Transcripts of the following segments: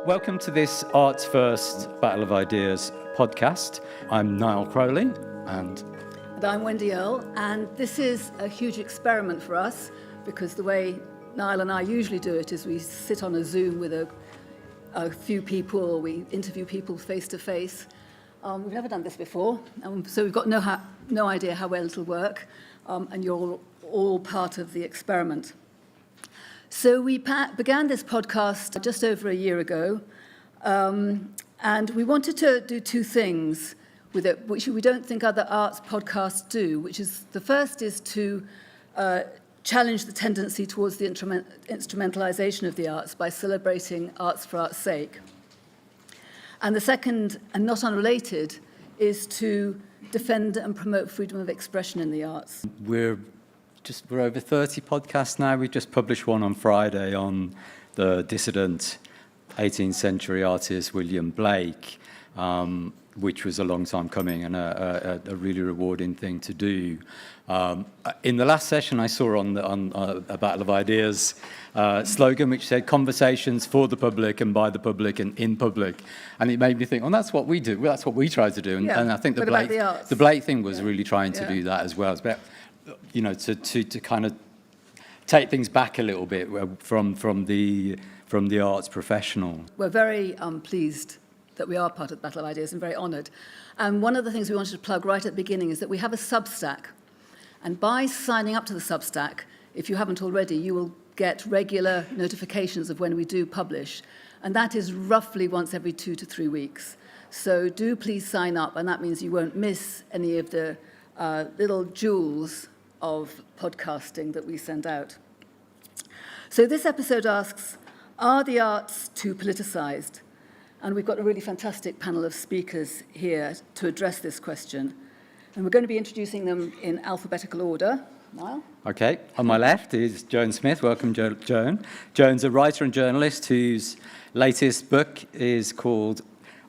Welcome to this Arts First Battle of Ideas podcast. I'm Niall Crowley and I'm Wendy Earle, and this is a huge experiment for us because the way Niall and I usually do it is we sit on a Zoom with a few people, or we interview people face to face. We've never done this before, so we've got no idea how well it'll work, and you're all part of the experiment. So we began this podcast just over a year ago, and we wanted to do two things with it, which we don't think other arts podcasts do, which is, the first is to challenge the tendency towards the instrumentalization of the arts by celebrating arts for art's sake. And the second, and not unrelated, is to defend and promote freedom of expression in the arts. We're over 30 podcasts now. We just published one on Friday on the dissident 18th century artist William Blake, which was a long time coming and a really rewarding thing to do. In the last session, I saw on a Battle of Ideas slogan which said "Conversations for the public and by the public and in public," and it made me think, "Oh, that's what we do. Well, that's what we try to do." And I think the Blake thing was really trying to do that as well. It's about, to kind of take things back a little bit from the arts professional. We're very pleased that we are part of the Battle of Ideas and very honoured. And one of the things we wanted to plug right at the beginning is that we have a Substack. And by signing up to the Substack, if you haven't already, you will get regular notifications of when we do publish. And that is roughly once every 2 to 3 weeks. So do please sign up, and that means you won't miss any of the little jewels of podcasting that we send out. So this episode asks, are the arts too politicized? And we've got a really fantastic panel of speakers here to address this question. And we're going to be introducing them in alphabetical order. Niall? Okay, on my left is Joan Smith. Welcome, Joan. Joan's a writer and journalist whose latest book is called,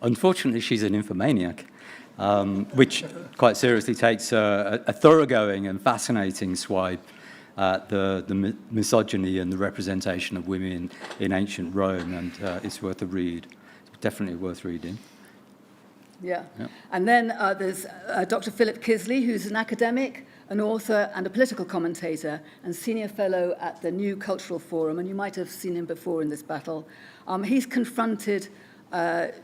unfortunately, she's an infomaniac, which quite seriously takes a thoroughgoing and fascinating swipe at the misogyny and the representation of women in ancient Rome, and it's worth a read. Definitely worth reading. Yeah. And then there's Dr. Philip Kiszeley, who's an academic, an author, and a political commentator, and senior fellow at the New Cultural Forum, and you might have seen him before in this battle. He's confronted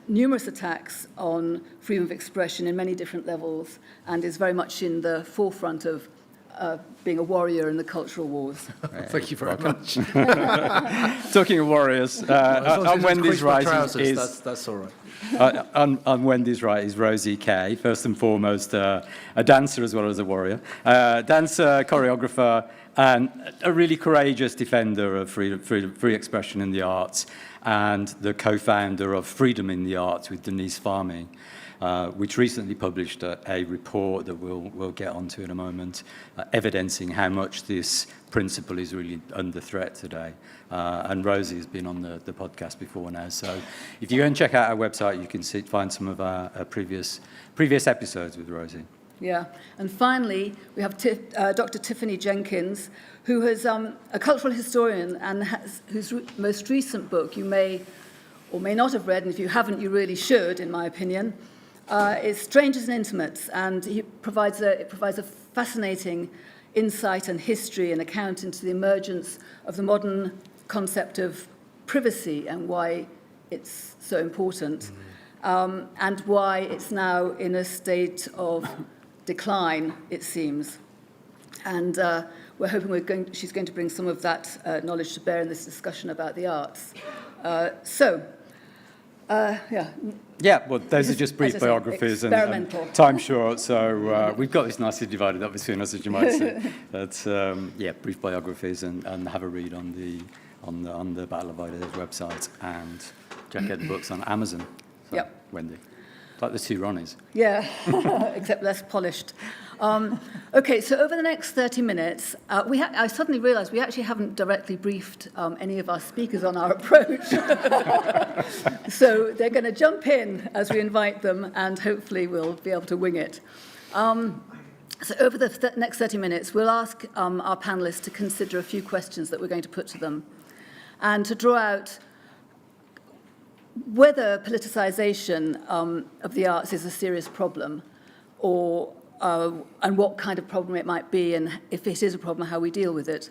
numerous attacks on freedom of expression in many different levels, and is very much in the forefront of being a warrior in the cultural wars. Thank you very much. Talking of warriors, on Wendy's right that's all right. On Wendy's right is Rosie Kay, first and foremost a dancer as well as a warrior, dancer, choreographer, and a really courageous defender of free expression in the arts, and the co-founder of Freedom in the Arts with Denise Farming, which recently published a report that we'll get onto in a moment, evidencing how much this principle is really under threat today. And Rosie has been on the podcast before now, so if you go and check out our website, you can find some of our previous episodes with Rosie. Yeah, and finally, we have Dr. Tiffany Jenkins, who is a cultural historian and whose most recent book you may or may not have read, and if you haven't, you really should, in my opinion. It's Strangers and Intimates, and it provides a fascinating insight and history and account into the emergence of the modern concept of privacy and why it's so important, and why it's now in a state of decline, it seems. And we're hoping she's going to bring some of that knowledge to bear in this discussion about the arts. Yeah, well, those are just brief biographies and time short, so we've got this nicely divided up between us, as you might say. But brief biographies and have a read on the Battle of Ideas website, and check out the books on Amazon. So, yep. Wendy, like the two Ronnies. Yeah, except less polished. Okay, so over the next 30 minutes, I suddenly realised we actually haven't directly briefed any of our speakers on our approach. So they're going to jump in as we invite them, and hopefully we'll be able to wing it. So over the next 30 minutes, we'll ask our panellists to consider a few questions that we're going to put to them, and to draw out whether politicisation of the arts is a serious problem, or and what kind of problem it might be, and if it is a problem, how we deal with it.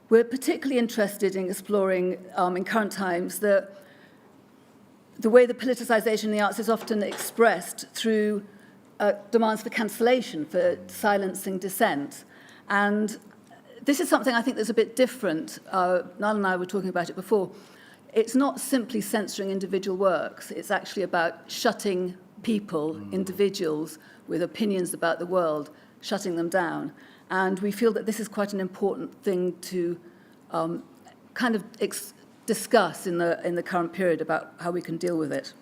We're particularly interested in exploring, in current times, the way the politicisation of the arts is often expressed through demands for cancellation, for silencing dissent. And this is something I think that's a bit different. Niall and I were talking about it before. It's not simply censoring individual works. It's actually about shutting people, individuals, with opinions about the world, shutting them down. And we feel that this is quite an important thing to kind of discuss in the current period about how we can deal with it.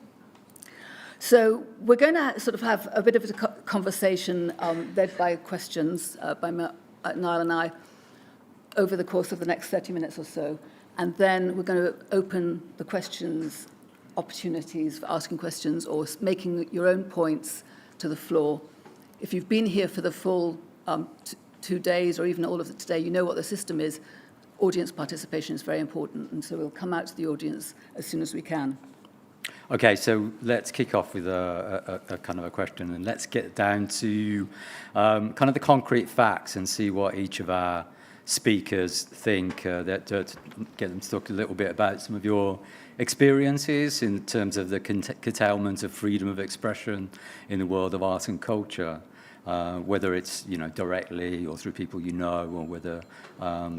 So we're going to sort of have a bit of a conversation led by questions by Niall and I over the course of the next 30 minutes or so. And then we're going to open the questions, opportunities for asking questions or making your own points to the floor. If you've been here for the full 2 days or even all of it today, you know what the system is. Audience participation is very important, and so we'll come out to the audience as soon as we can. Okay, so let's kick off with a kind of a question, and let's get down to kind of the concrete facts and see what each of our speakers think, get them to talk a little bit about some of your experiences in terms of the curtailment of freedom of expression in the world of art and culture, whether it's directly or through people you know, or whether how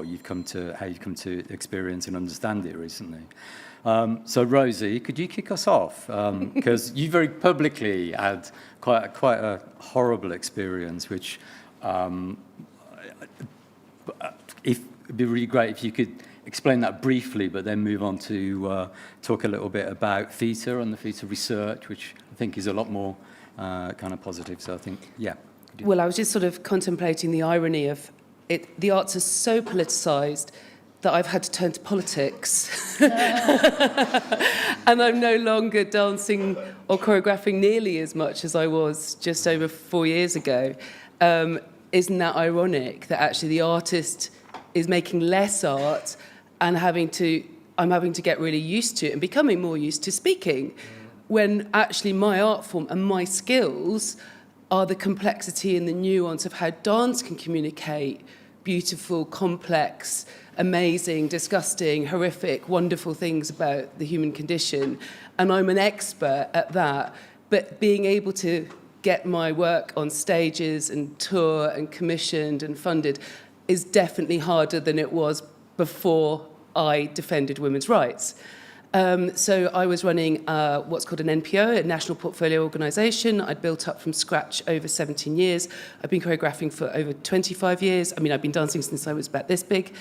you've come to experience and understand it recently. So Rosie, could you kick us off? Because you very publicly had quite a horrible experience, which it'd be really great if you could explain that briefly, but then move on to talk a little bit about FETA and the FETA research, which I think is a lot more kind of positive. So I think, yeah. Well, I was just sort of contemplating the irony of it. The arts are so politicised that I've had to turn to politics. And I'm no longer dancing or choreographing nearly as much as I was just over 4 years ago. Isn't that ironic that actually the artist is making less art and I'm having to get really used to it and becoming more used to speaking, when actually my art form and my skills are the complexity and the nuance of how dance can communicate beautiful, complex, amazing, disgusting, horrific, wonderful things about the human condition. And I'm an expert at that. But being able to get my work on stages and tour and commissioned and funded is definitely harder than it was before I defended women's rights. So I was running what's called an NPO, a National Portfolio Organisation. I'd built up from scratch over 17 years. I've been choreographing for over 25 years. I mean, I've been dancing since I was about this big.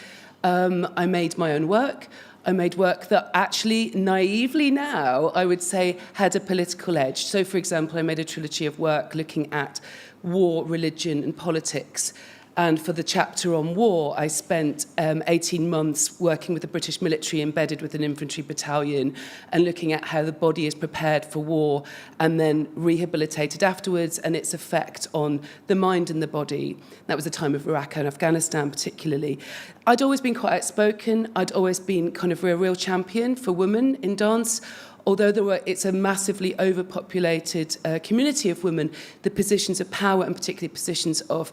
I made my own work. I made work that actually, naively now, I would say, had a political edge. So, for example, I made a trilogy of work looking at war, religion, and politics. And for the chapter on war, I spent 18 months working with the British military embedded with an infantry battalion and looking at how the body is prepared for war and then rehabilitated afterwards and its effect on the mind and the body. That was the time of Iraq and Afghanistan particularly. I'd always been quite outspoken. I'd always been kind of a real champion for women in dance. Although it's a massively overpopulated community of women, the positions of power and particularly positions of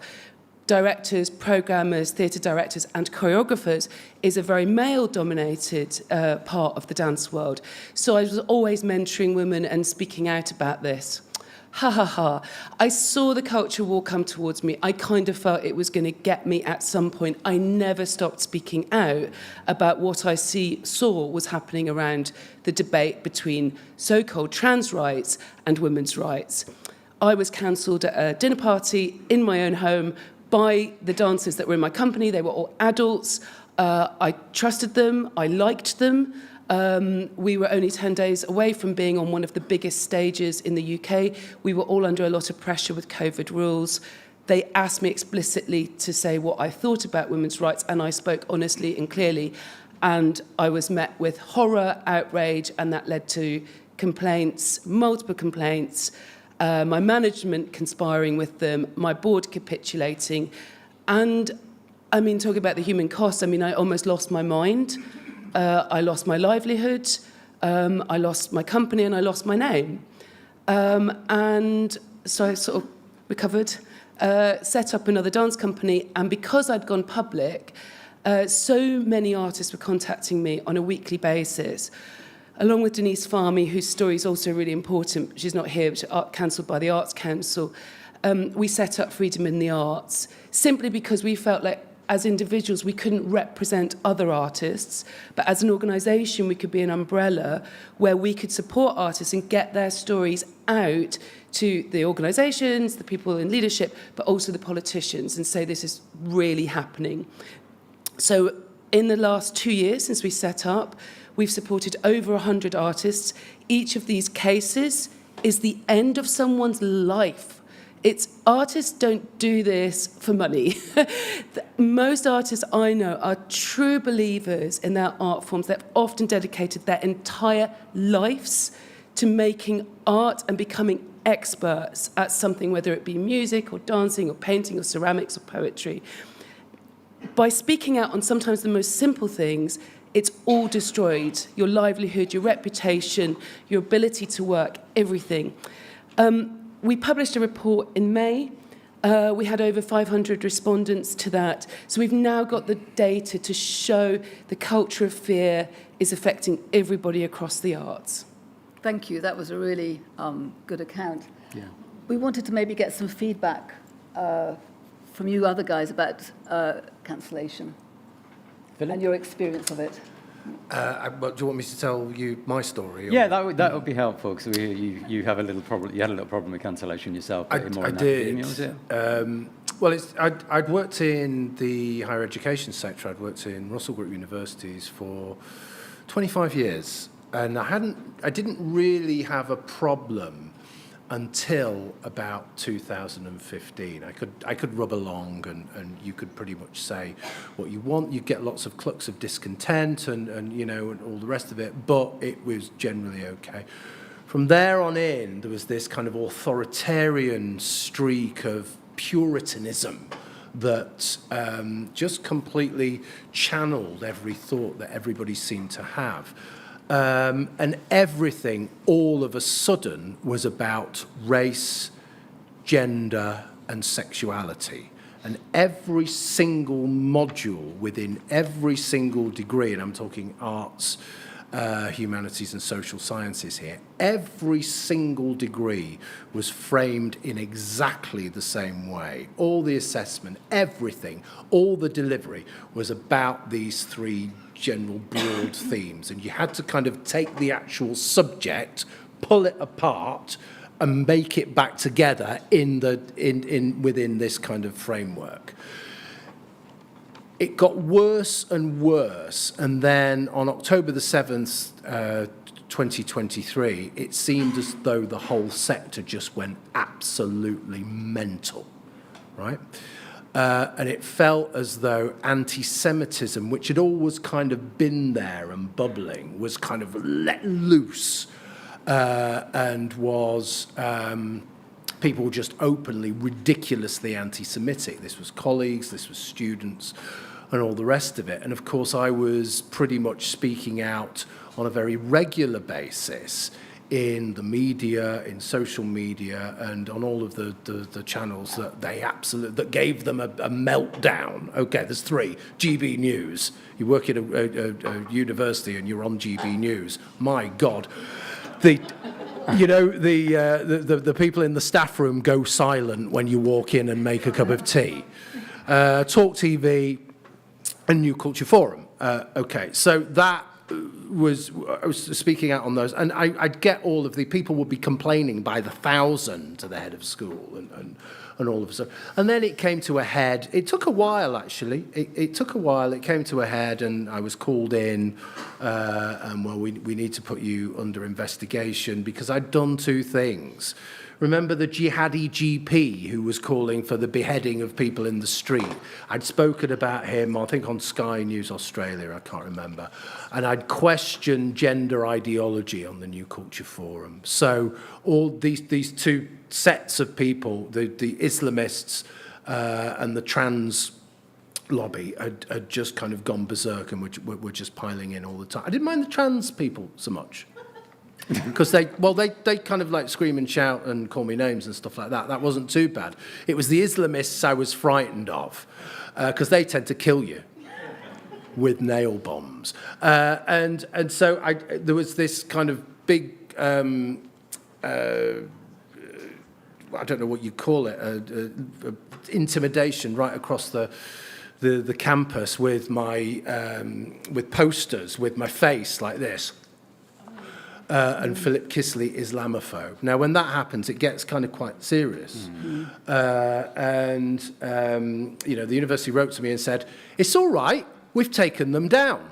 directors, programmers, theatre directors and choreographers is a very male-dominated part of the dance world. So I was always mentoring women and speaking out about this. Ha ha ha. I saw the culture war come towards me. I kind of felt it was going to get me at some point. I never stopped speaking out about what I saw was happening around the debate between so-called trans rights and women's rights. I was cancelled at a dinner party in my own home by the dancers that were in my company. They were all adults. I trusted them. I liked them. We were only 10 days away from being on one of the biggest stages in the UK. We were all under a lot of pressure with COVID rules. They asked me explicitly to say what I thought about women's rights, and I spoke honestly and clearly. And I was met with horror, outrage, and that led to complaints, multiple complaints, my management conspiring with them, my board capitulating. And, I mean, talking about the human cost, I mean, I almost lost my mind. I lost my livelihood. I lost my company and I lost my name. And so I sort of recovered, set up another dance company, and because I'd gone public, so many artists were contacting me on a weekly basis, along with Denise Farmy, whose story is also really important. She's not here, but she's cancelled by the Arts Council. We set up Freedom in the Arts simply because we felt like as individuals we couldn't represent other artists, but as an organisation we could be an umbrella where we could support artists and get their stories out to the organisations, the people in leadership, but also the politicians, and say this is really happening. So in the last 2 years since we set up, we've supported over 100 artists. Each of these cases is the end of someone's life. Artists don't do this for money. Most artists I know are true believers in their art forms. They've often dedicated their entire lives to making art and becoming experts at something, whether it be music or dancing or painting or ceramics or poetry. By speaking out on sometimes the most simple things, it's all destroyed. Your livelihood, your reputation, your ability to work, everything. We published a report in May. We had over 500 respondents to that. So we've now got the data to show the culture of fear is affecting everybody across the arts. Thank you. That was a really good account. Yeah. We wanted to maybe get some feedback from you other guys about cancellation and your experience of it. Do you want me to tell you my story? Or? Yeah, that would be helpful, because you have a little problem. You had a little problem with cancellation yourself. I did. Was it? Well, I'd worked in the higher education sector. I'd worked in Russell Group universities for 25 years, and I didn't really have a problem until about 2015. I could rub along, and you could pretty much say what you want. You'd get lots of clucks of discontent and you know, and all the rest of it, but it was generally okay. From there on in, there was this kind of authoritarian streak of puritanism that just completely channeled every thought that everybody seemed to have. And everything, all of a sudden, was about race, gender, and sexuality. And every single module within every single degree, and I'm talking arts, humanities, and social sciences here, every single degree was framed in exactly the same way. All the assessment, everything, all the delivery was about these three general broad themes, and you had to kind of take the actual subject, pull it apart, and make it back together within this kind of framework. It got worse and worse, and then on October the 7th, 2023, it seemed as though the whole sector just went absolutely mental, right? And it felt as though anti-Semitism, which had always kind of been there and bubbling, was kind of let loose and was people just openly, ridiculously anti-Semitic. This was colleagues, this was students, and all the rest of it. And of course, I was pretty much speaking out on a very regular basis in the media, in social media, and on all of the channels that gave them a meltdown. Okay, there's three. GB News. You work at a university and you're on GB News. My God, the people in the staff room go silent when you walk in and make a cup of tea. Talk TV and New Culture Forum. Okay, so that. I was speaking out on those, and I'd get all of the people would be complaining by the thousand to the head of school and all of a sudden. And then it came to a head. It took a while, actually. It took a while. It came to a head, and I was called in, and well, we need to put you under investigation because I'd done two things. Remember the jihadi GP who was calling for the beheading of people in the street? I'd spoken about him, I think on Sky News Australia, I can't remember. And I'd questioned gender ideology on the New Culture Forum. So all these two sets of people, the Islamists and the trans lobby had just kind of gone berserk and were just piling in all the time. I didn't mind the trans people so much. Because they kind of like scream and shout and call me names and stuff like that. That wasn't too bad. It was the Islamists I was frightened of, because they tend to kill you with nail bombs. And so there was this kind of big, I don't know what you call it, intimidation right across the campus with with posters with my face like this. And Philip Kiszeley, Islamophobe. Now, when that happens, it gets kind of quite serious. And the university wrote to me and said, "It's all right, we've taken them down."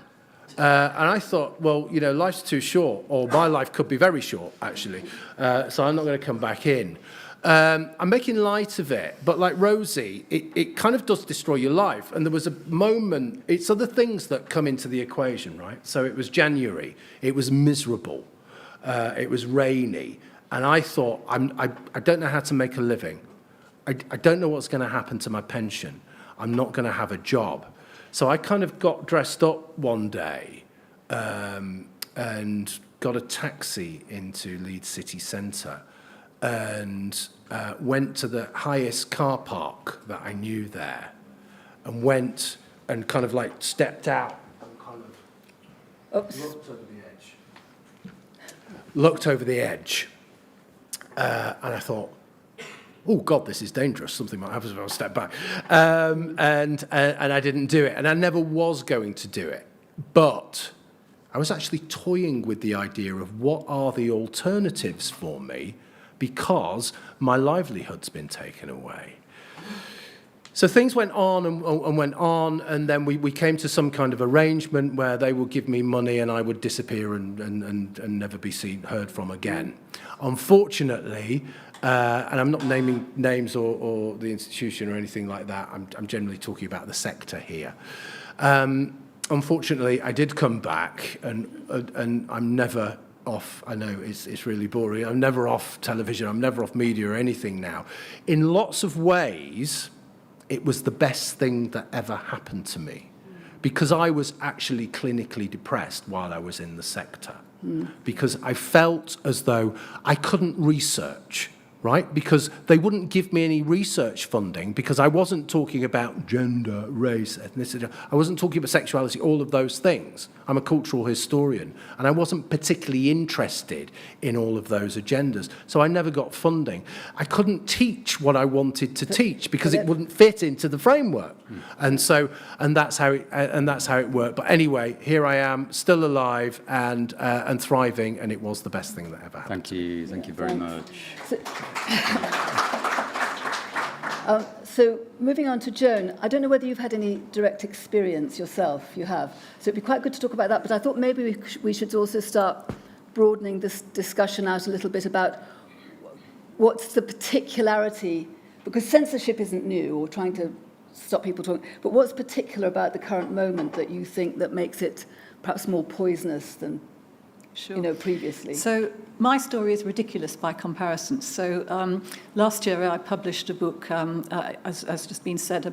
And I thought, well, life's too short, or my life could be very short, actually. So I'm not going to come back in. I'm making light of it, but like Rosie, it kind of does destroy your life. And there was a moment, it's other things that come into the equation, right? So it was January, it was miserable. It was rainy, and I thought, I don't know how to make a living. I don't know what's going to happen to my pension. I'm not going to have a job. So I kind of got dressed up one day and got a taxi into Leeds city centre and went to the highest car park that I knew there and went and kind of like stepped out and kind of looked over the edge, and I thought, oh God, this is dangerous. Something might happen if I step back. And I didn't do it, and I never was going to do it. But I was actually toying with the idea of what are the alternatives for me, because my livelihood's been taken away. So things went on and went on, and then we came to some kind of arrangement where they would give me money and I would disappear and never be heard from again. Unfortunately, and I'm not naming names or the institution or anything like that, I'm generally talking about the sector here. Unfortunately, I did come back, and I'm never off. I know it's really boring. I'm never off television. I'm never off media or anything now. In lots of ways, it was the best thing that ever happened to me, because I was actually clinically depressed while I was in the sector, because I felt as though I couldn't research, right? Because they wouldn't give me any research funding, because I wasn't talking about gender, race, ethnicity. I wasn't talking about sexuality, all of those things. I'm a cultural historian, and I wasn't particularly interested in all of those agendas. So I never got funding. I couldn't teach what I wanted to teach because it wouldn't fit into the framework. And that's how it worked. But anyway, here I am, still alive and thriving, and it was the best thing that ever happened. Thank you very much. So moving on to Joan, I don't know whether you've had any direct experience yourself. You have. So it'd be quite good to talk about that, but I thought maybe we should also start broadening this discussion out a little bit about what's the particularity, because censorship isn't new, or trying to stop people talking, but what's particular about the current moment that you think that makes it perhaps more poisonous than previously? So my story is ridiculous by comparison. So last year I published a book, as just been said,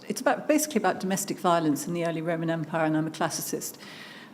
it's basically about domestic violence in the early Roman Empire, and I'm a classicist.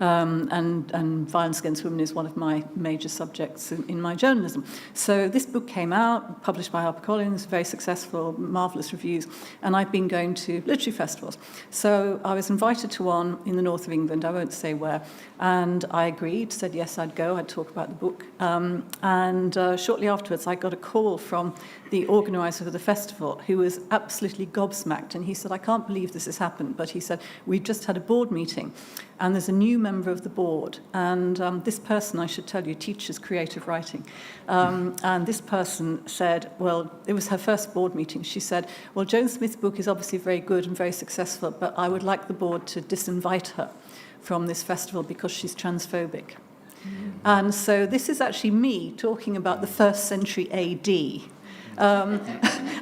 And violence against women is one of my major subjects in my journalism. So this book came out, published by HarperCollins, very successful, marvellous reviews, and I've been going to literary festivals. So I was invited to one in the north of England, I won't say where, and I agreed, said yes, I'd go, I'd talk about the book. And shortly afterwards, I got a call from the organiser of the festival, who was absolutely gobsmacked, and he said, I can't believe this has happened, but he said, we've just had a board meeting, and there's a new member of the board, and this person, I should tell you, teaches creative writing, and this person said, well, it was her first board meeting, she said, well, Joan Smith's book is obviously very good and very successful, but I would like the board to disinvite her from this festival because she's transphobic. And so this is actually me talking about the 1st century AD.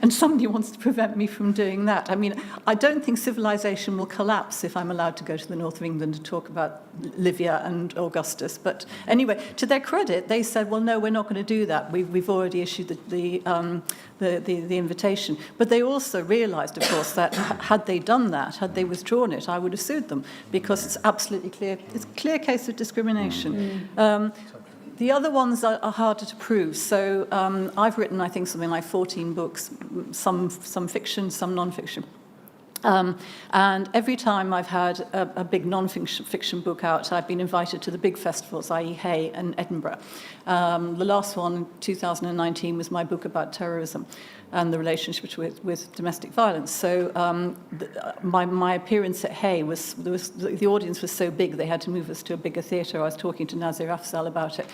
And somebody wants to prevent me from doing that. I mean, I don't think civilization will collapse if I'm allowed to go to the north of England and talk about Livia and Augustus. But anyway, to their credit, they said, well, no, we're not going to do that. We've already issued the invitation. But they also realized, of course, that had they done that, had they withdrawn it, I would have sued them, because it's absolutely clear. It's a clear case of discrimination. The other ones are harder to prove. So I've written, I think, something like 14 books, some fiction, some non-fiction. And every time I've had a big non-fiction book out, I've been invited to the big festivals, i.e. Hay and Edinburgh. The last one, 2019, was my book about terrorism and the relationship with domestic violence. So my appearance at Hay the audience was so big they had to move us to a bigger theatre. I was talking to Nazir Afzal about it.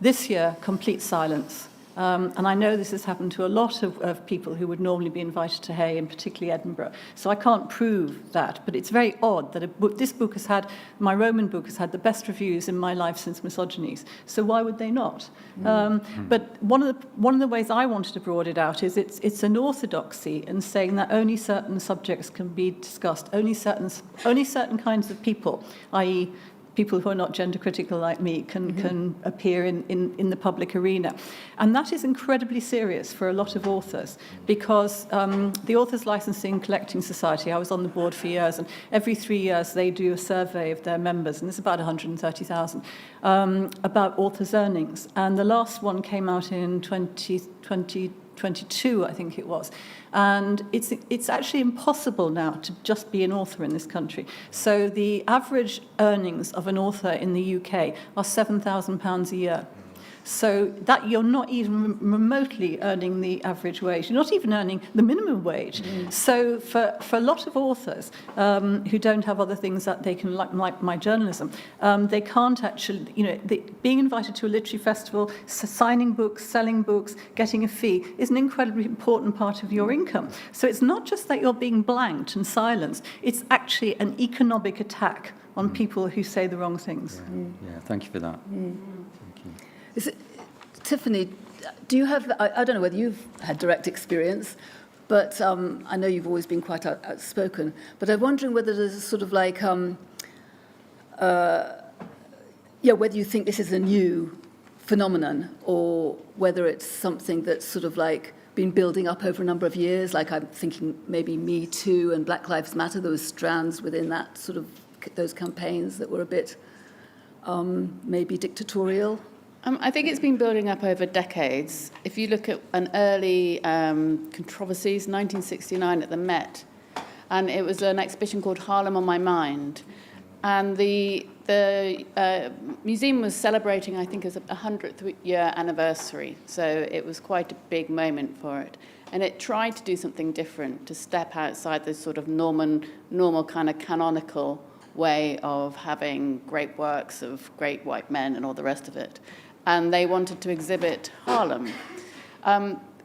This year, complete silence. And I know this has happened to a lot of people who would normally be invited to Hay, and particularly Edinburgh. So I can't prove that, but it's very odd that this book has had, my Roman book has had the best reviews in my life since Misogynies. So why would they not? But one of the ways I wanted to broaden it out is it's an orthodoxy in saying that only certain subjects can be discussed, only certain kinds of people, i.e. people who are not gender critical like me can appear in the public arena. And that is incredibly serious for a lot of authors, because the Authors Licensing Collecting Society, I was on the board for years, and every 3 years they do a survey of their members, and it's about 130,000, about authors' earnings. And the last one came out in 2022, I think it was. And it's actually impossible now to just be an author in this country. So the average earnings of an author in the UK are £7,000 a year. So that you're not even remotely earning the average wage. You're not even earning the minimum wage. So for a lot of authors who don't have other things that they can, like my journalism, they can't actually, being invited to a literary festival, signing books, selling books, getting a fee is an incredibly important part of your income. So it's not just that you're being blanked and silenced, it's actually an economic attack on people who say the wrong things. Yeah, thank you for that. Tiffany, do you have, I don't know whether you've had direct experience, but I know you've always been quite outspoken, but I'm wondering whether there's a sort of like, whether you think this is a new phenomenon or whether it's something that's sort of like been building up over a number of years, like I'm thinking maybe Me Too and Black Lives Matter, there was strands within that sort of, those campaigns that were a bit maybe dictatorial. I think it's been building up over decades. If you look at an early controversies, 1969 at the Met, and it was an exhibition called Harlem on My Mind, and the museum was celebrating, I think, as a 100th year anniversary, so it was quite a big moment for it. And it tried to do something different, to step outside this sort of normal kind of canonical way of having great works of great white men and all the rest of it. And they wanted to exhibit Harlem.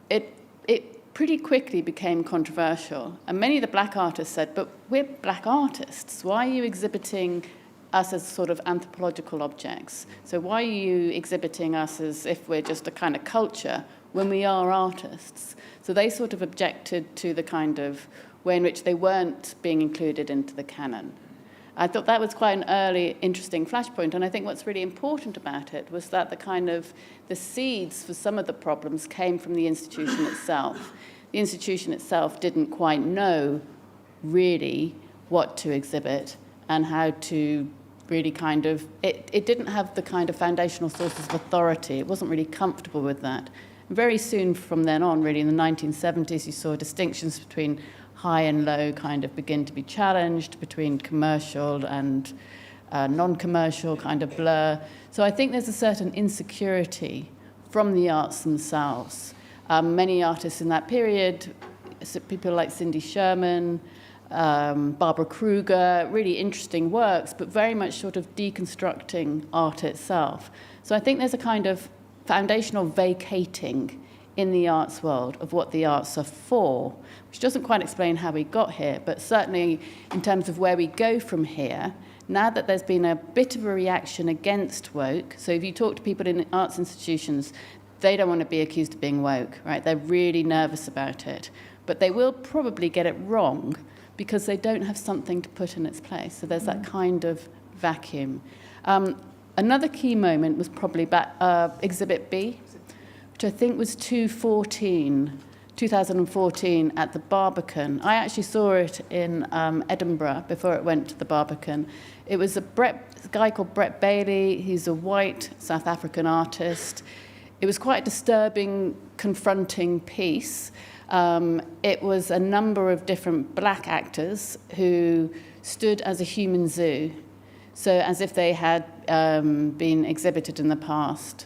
It pretty quickly became controversial. And many of the black artists said, but we're black artists. Why are you exhibiting us as sort of anthropological objects? So why are you exhibiting us as if we're just a kind of culture when we are artists? So they sort of objected to the kind of way in which they weren't being included into the canon. I thought that was quite an early, interesting flashpoint, and I think what's really important about it was that the seeds for some of the problems came from the institution itself. The institution itself didn't quite know really what to exhibit and how to really kind of, it didn't have the kind of foundational sources of authority. It wasn't really comfortable with that. And very soon from then on, really in the 1970s, you saw distinctions between high and low kind of begin to be challenged, between commercial and non-commercial kind of blur. So I think there's a certain insecurity from the arts themselves. Many artists in that period, people like Cindy Sherman, Barbara Kruger, really interesting works, but very much sort of deconstructing art itself. So I think there's a kind of foundational vacating in the arts world of what the arts are for, which doesn't quite explain how we got here, but certainly in terms of where we go from here, now that there's been a bit of a reaction against woke, so if you talk to people in arts institutions, they don't want to be accused of being woke, right? They're really nervous about it. But they will probably get it wrong because they don't have something to put in its place. So there's that kind of vacuum. Another key moment was probably Exhibit B, which I think was 2014, 2014 at the Barbican. I actually saw it in Edinburgh before it went to the Barbican. It was a guy called Brett Bailey. He's a white South African artist. It was quite a disturbing, confronting piece. It was a number of different black actors who stood as a human zoo, so as if they had been exhibited in the past.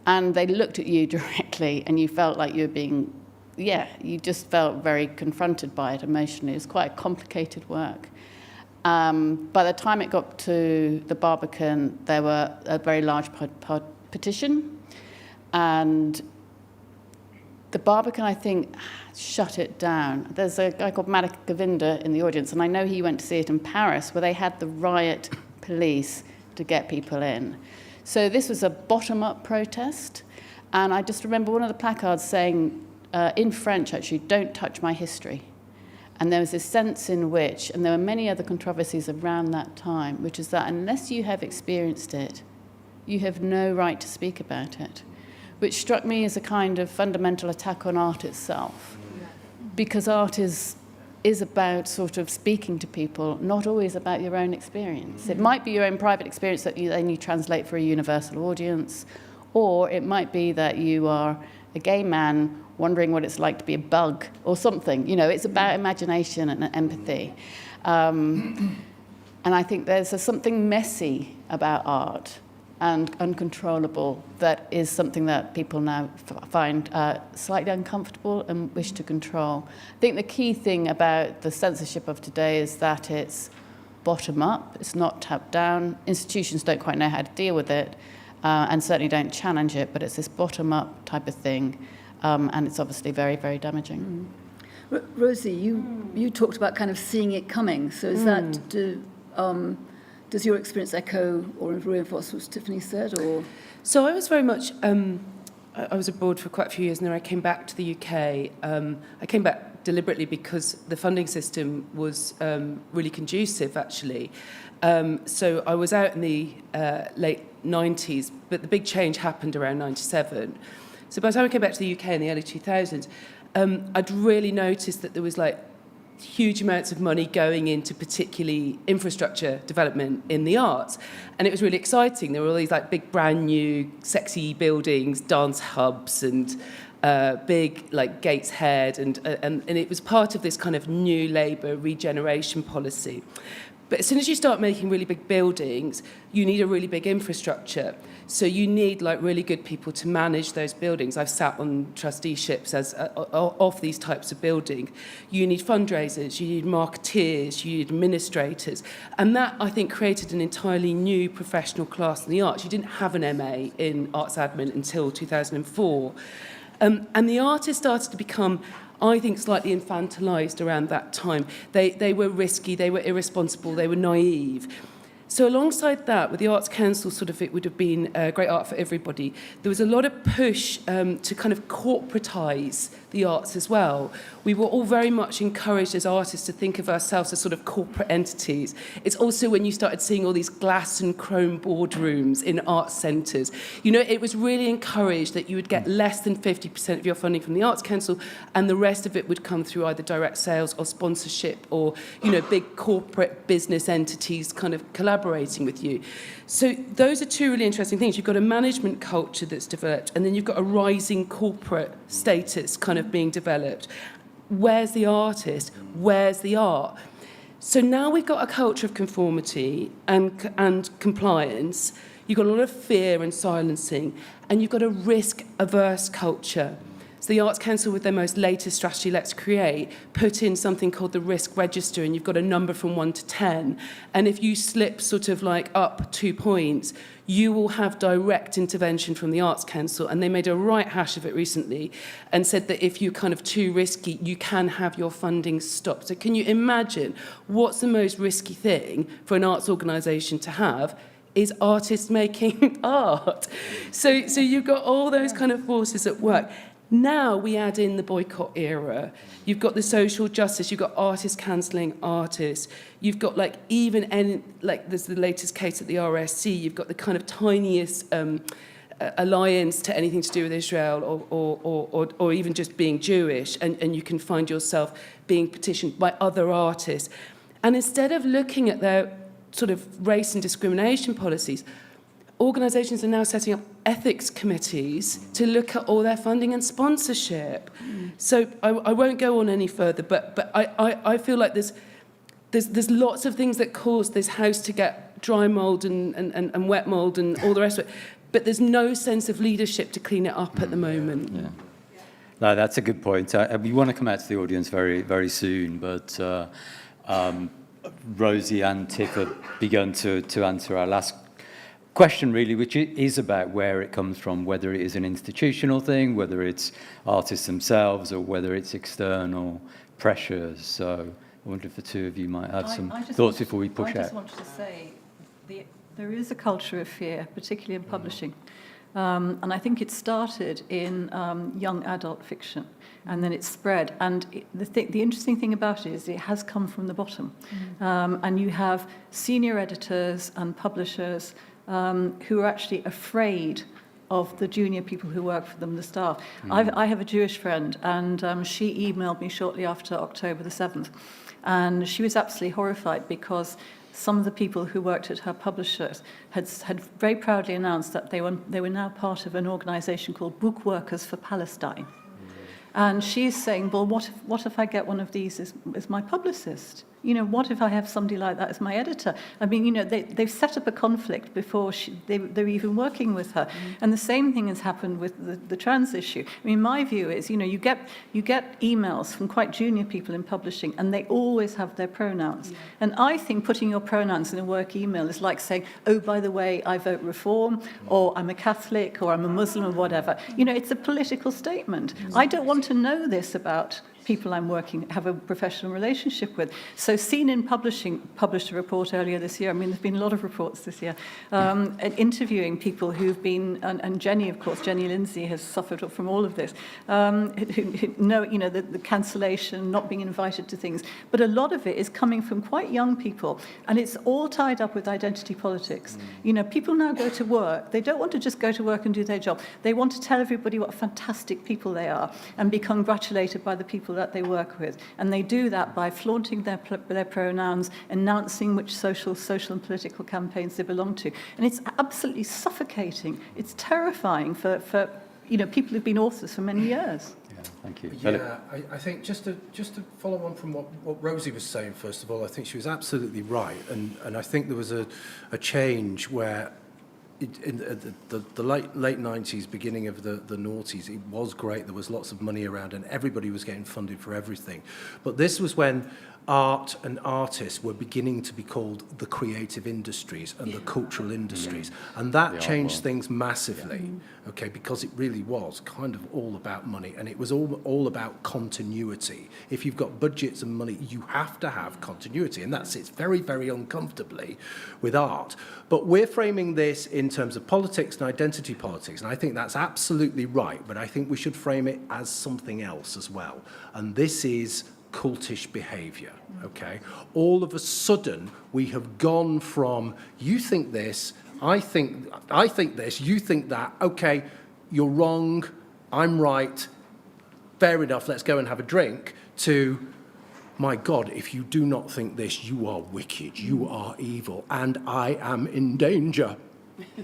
And they looked at you directly, and you felt like you were being, you just felt very confronted by it emotionally. It was quite a complicated work. By the time it got to the Barbican, there were a very large petition, and the Barbican, I think, shut it down. There's a guy called Manik Govinda in the audience, and I know he went to see it in Paris, where they had the riot police to get people in. So this was a bottom-up protest, and I just remember one of the placards saying, in French actually, "Don't touch my history." And there was this sense in which, and there were many other controversies around that time, which is that unless you have experienced it, you have no right to speak about it, which struck me as a kind of fundamental attack on art itself. Because art is about sort of speaking to people, not always about your own experience. It might be your own private experience that then you translate for a universal audience, or it might be that you are a gay man wondering what it's like to be a bug or something. You know, it's about imagination and empathy. And I think there's something messy about art and uncontrollable that is something that people now find slightly uncomfortable and wish to control. I think the key thing about the censorship of today is that it's bottom-up, it's not top-down. Institutions don't quite know how to deal with it, and certainly don't challenge it, but it's this bottom-up type of thing, and it's obviously very, very damaging. Rosie, you talked about kind of seeing it coming. So is that, does your experience echo or reinforce what Tiffany said? Or So I was very much, I was abroad for quite a few years, and then I came back to the UK. I came back deliberately because the funding system was really conducive, actually. So I was out in the late 90s, but the big change happened around 97. So by the time I came back to the UK in the early 2000s, I'd really noticed that there was like huge amounts of money going into particularly infrastructure development in the arts. And it was really exciting. There were all these like big brand new sexy buildings, dance hubs and big like Gateshead and it was part of this kind of new Labour regeneration policy. But as soon as you start making really big buildings, you need a really big infrastructure. So you need like really good people to manage those buildings. I've sat on trusteeships of these types of buildings. You need fundraisers, you need marketeers, you need administrators. And that, I think, created an entirely new professional class in the arts. You didn't have an MA in arts admin until 2004. And the artists started to become, I think, slightly infantilized around that time. They were risky, they were irresponsible, they were naive. So alongside that, with the Arts Council, sort of, it would have been great art for everybody, there was a lot of push to kind of corporatise the arts as well. We were all very much encouraged as artists to think of ourselves as sort of corporate entities. It's also when you started seeing all these glass and chrome boardrooms in art centres. You know, it was really encouraged that you would get less than 50% of your funding from the Arts Council, and the rest of it would come through either direct sales or sponsorship or, you know, big corporate business entities kind of collaborating with you. So those are two really interesting things. You've got a management culture that's developed, and then you've got a rising corporate status kind of being developed. Where's the artist? Where's the art? So now we've got a culture of conformity and compliance. You've got a lot of fear and silencing, and you've got a risk-averse culture. So the Arts Council, with their most latest strategy, Let's Create, put in something called the risk register, and you've got a number from 1 to 10. And if you slip sort of like up 2 points, you will have direct intervention from the Arts Council. And they made a right hash of it recently and said that if you're kind of too risky, you can have your funding stopped. So can you imagine what's the most risky thing for an arts organisation to have? Is artists making art. So you've got all those kind of forces at work. Now we add in the boycott era. You've got the social justice. You've got artists cancelling artists. You've got like there's the latest case at the RSC. You've got the kind of tiniest alliance to anything to do with Israel or even just being Jewish, and you can find yourself being petitioned by other artists. And instead of looking at their sort of race and discrimination policies, organisations are now setting up ethics committees to look at all their funding and sponsorship. So I won't go on any further, but I feel like there's lots of things that cause this house to get dry mould and wet mould and all the rest of it, but there's no sense of leadership to clean it up at the moment. Yeah. No, that's a good point. We want to come out to the audience very, very soon, but Rosie and Tiff have begun to answer our last question, really, which is about where it comes from, whether it is an institutional thing, whether it's artists themselves, or whether it's external pressures. So I wonder if the two of you might have some thoughts before we push out. I just wanted to say there is a culture of fear, particularly in publishing. And I think it started in young adult fiction, and then it spread. And the interesting thing about it is it has come from the bottom. And you have senior editors and publishers who are actually afraid of the junior people who work for them, the staff. I have a Jewish friend, and she emailed me shortly after October the 7th. And she was absolutely horrified because some of the people who worked at her publishers had very proudly announced that they were now part of an organisation called Book Workers for Palestine. And she's saying, well, what if I get one of these as my publicist? You know, what if I have somebody like that as my editor? I mean, you know, they've set up a conflict before they're even working with her. And the same thing has happened with the trans issue. I mean, my view is, you know, you get emails from quite junior people in publishing, and they always have their pronouns. Yeah. And I think putting your pronouns in a work email is like saying, oh, by the way, I vote Reform, or I'm a Catholic, or I'm a Muslim, or whatever. You know, it's a political statement. I don't want to know this about people I'm have a professional relationship with. So Seen in Publishing published a report earlier this year. I mean, there's been a lot of reports this year, interviewing people who've been, and Jenny, of course, Jenny Lindsay has suffered from all of this, who know, you know, the cancellation, not being invited to things. But a lot of it is coming from quite young people, and it's all tied up with identity politics. You know, people now go to work. They don't want to just go to work and do their job. They want to tell everybody what fantastic people they are and be congratulated by the people that they work with. And they do that by flaunting their pronouns, announcing which social and political campaigns they belong to. And it's absolutely suffocating. It's terrifying for you know, people who've been authors for many years. Yeah, thank you. Yeah, I think just to follow on from what Rosie was saying, first of all, I think she was absolutely right. And I think there was a change where in the late 90s, beginning of the noughties, it was great. There was lots of money around and everybody was getting funded for everything. But this was when art and artists were beginning to be called the creative industries and the cultural industries. And that changed things massively, okay, because it really was kind of all about money, and it was all about continuity. If you've got budgets and money, you have to have continuity, and that sits very, very uncomfortably with art. But we're framing this in terms of politics and identity politics, and I think that's absolutely right, but I think we should frame it as something else as well. And this is cultish behaviour, okay? All of a sudden, we have gone from, you think this, I think this, you think that, okay, you're wrong, I'm right, fair enough, let's go and have a drink, to, my God, if you do not think this, you are wicked, you are evil, and I am in danger.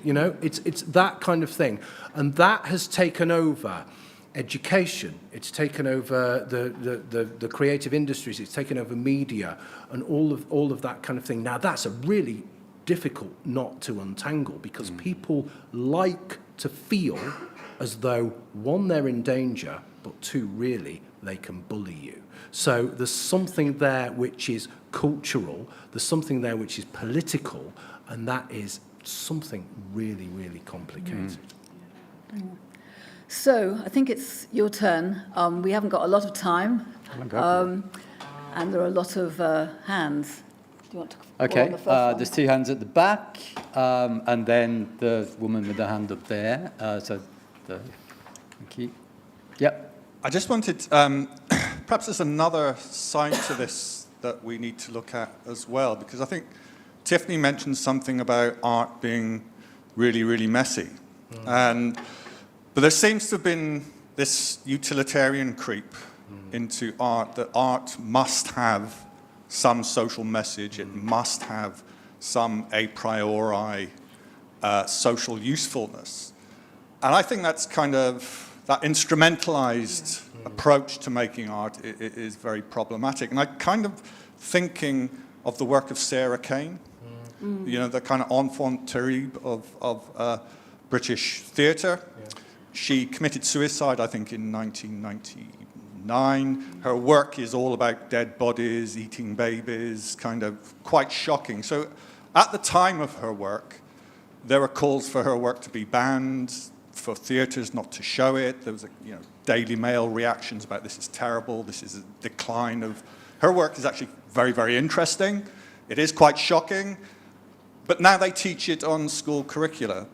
You know, it's that kind of thing. And that has taken over education, it's taken over the creative industries, it's taken over media, and all of that kind of thing. Now, that's a really difficult knot to untangle, because people like to feel as though, one, they're in danger, but two, really, they can bully you. So there's something there which is cultural, there's something there which is political, and that is something really, really complicated. So I think it's your turn. We haven't got a lot of time, and there are a lot of hands. Do you want to go on the first one? There's two hands at the back, and then the woman with the hand up there. Thank you. Yep. I just wanted, perhaps there's another side to this that we need to look at as well, because I think Tiffany mentioned something about art being really, really messy. But there seems to have been this utilitarian creep into art, that art must have some social message, it must have some a priori social usefulness. And I think that's kind of, that instrumentalized approach to making art is very problematic. And I'm kind of thinking of the work of Sarah Kane, you know, the kind of enfant terrible of British theatre. Yeah. She committed suicide, I think, in 1999. Her work is all about dead bodies, eating babies, kind of quite shocking. So at the time of her work, there were calls for her work to be banned, for theatres not to show it. There was, Daily Mail reactions about this is terrible, this is a decline of... Her work is actually very, very interesting. It is quite shocking. But now they teach it on school curricula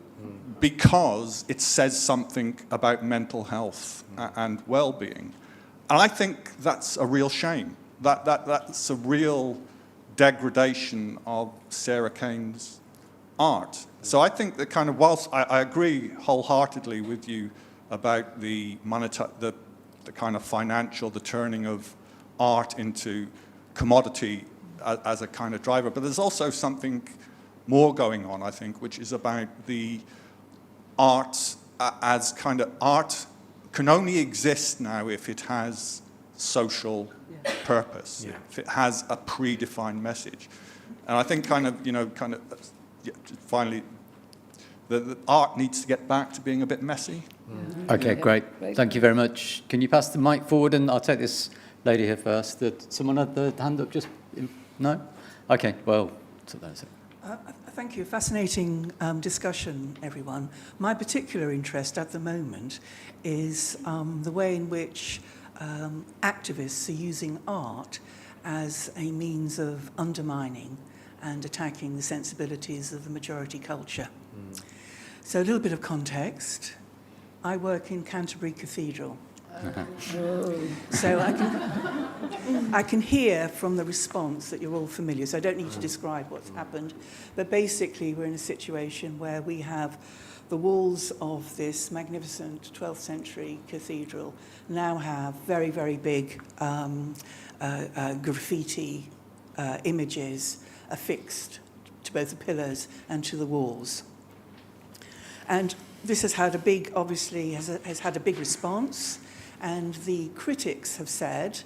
because it says something about mental health and well-being. And I think that's a real shame. That's a real degradation of Sarah Kane's art. So I think that kind of, whilst I agree wholeheartedly with you about the kind of financial, the turning of art into commodity as a kind of driver, but there's also something more going on, I think, which is about the art as kind of art can only exist now if it has social purpose, if it has a predefined message. And I think finally, the art needs to get back to being a bit messy. Okay, great. Thank you very much. Can you pass the mic forward? And I'll take this lady here first. Someone had the hand up just... No? Okay, well, so that's it. Thank you. Fascinating discussion, everyone. My particular interest at the moment is the way in which activists are using art as a means of undermining and attacking the sensibilities of the majority culture. So a little bit of context. I work in Canterbury Cathedral. So I can hear from the response that you're all familiar, so I don't need to describe what's happened. But basically, we're in a situation where we have the walls of this magnificent 12th century cathedral now have very, very big graffiti images affixed to both the pillars and to the walls. And this has had a big, obviously, has had a big response. And the critics have said,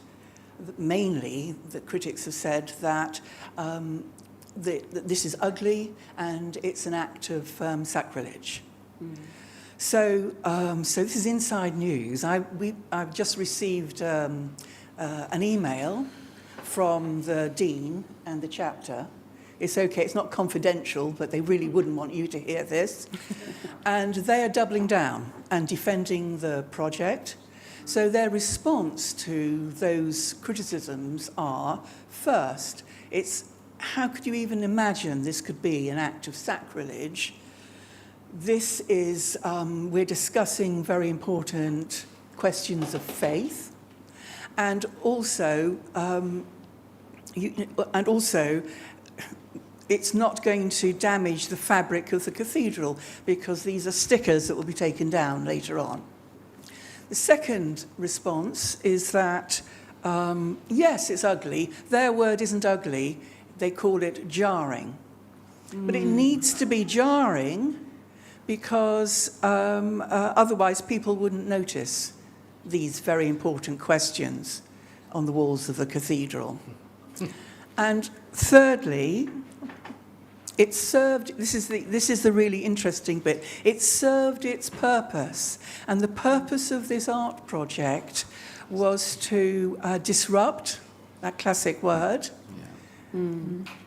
mainly the critics have said that that this is ugly and it's an act of sacrilege. So this is inside news. I've just received an email from the dean and the chapter. It's okay, it's not confidential, but they really wouldn't want you to hear this. And they are doubling down and defending the project. So their response to those criticisms are, first, it's how could you even imagine this could be an act of sacrilege? This is, we're discussing very important questions of faith, and also, it's not going to damage the fabric of the cathedral because these are stickers that will be taken down later on. The second response is that, yes, it's ugly. Their word isn't ugly. They call it jarring. But it needs to be jarring because otherwise people wouldn't notice these very important questions on the walls of the cathedral. And thirdly, it served, this is the really interesting bit, it served its purpose. And the purpose of this art project was to disrupt, that classic word,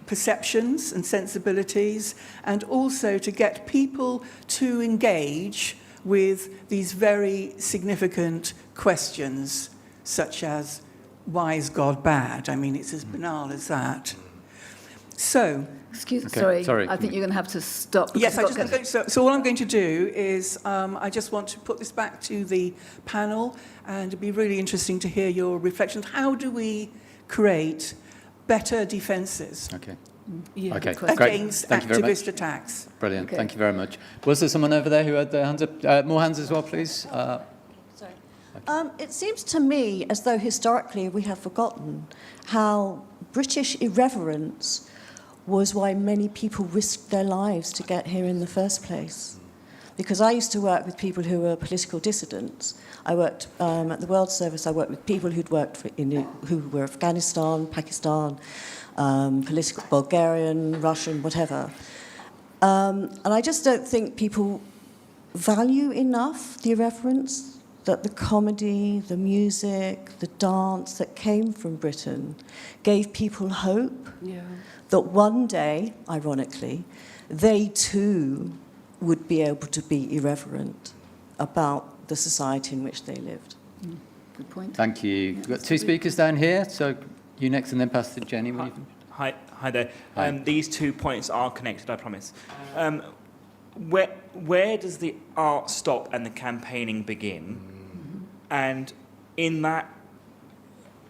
perceptions and sensibilities, and also to get people to engage with these very significant questions, such as, why is God bad? I mean, it's as banal as that. So... Excuse me, Okay, sorry. I think you're going to have to stop. Yes, so all I'm going to do is I just want to put this back to the panel, and it'd be really interesting to hear your reflections. How do we create better defences? Okay. Yeah. Okay, great. against Thank you very much. activist attacks. Brilliant. Okay. Thank you very much. Was there someone over there who had their hands up? More hands as well, please. It seems to me as though historically we have forgotten how British irreverence was why many people risked their lives to get here in the first place. Because I used to work with people who were political dissidents. I worked at the World Service. I worked with people who were Afghanistan, Pakistan, political Bulgarian, Russian, whatever. And I just don't think people value enough the irreverence that the comedy, the music, the dance that came from Britain gave people hope that one day, ironically, they too would be able to be irreverent about the society in which they lived. Good point. Thank you. We've got two speakers down here, so you next and then pass to Jenny. Hi there. Hi. These 2 points are connected, I promise. Where does the art stop and the campaigning begin? And in that,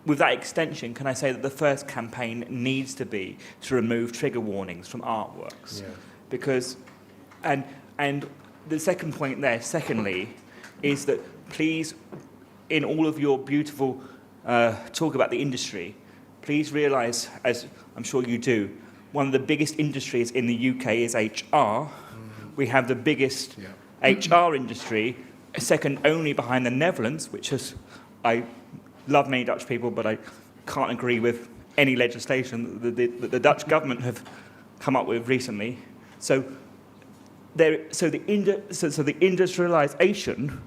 with that extension, can I say that the first campaign needs to be to remove trigger warnings from artworks? Yeah. Because, and the second point there, secondly, is that please, in all of your beautiful talk about the industry, please realise, as I'm sure you do, one of the biggest industries in the UK is HR. We have the biggest HR industry, second only behind the Netherlands, which is, I love many Dutch people, but I can't agree with any legislation that the Dutch government have come up with recently. So the industrialisation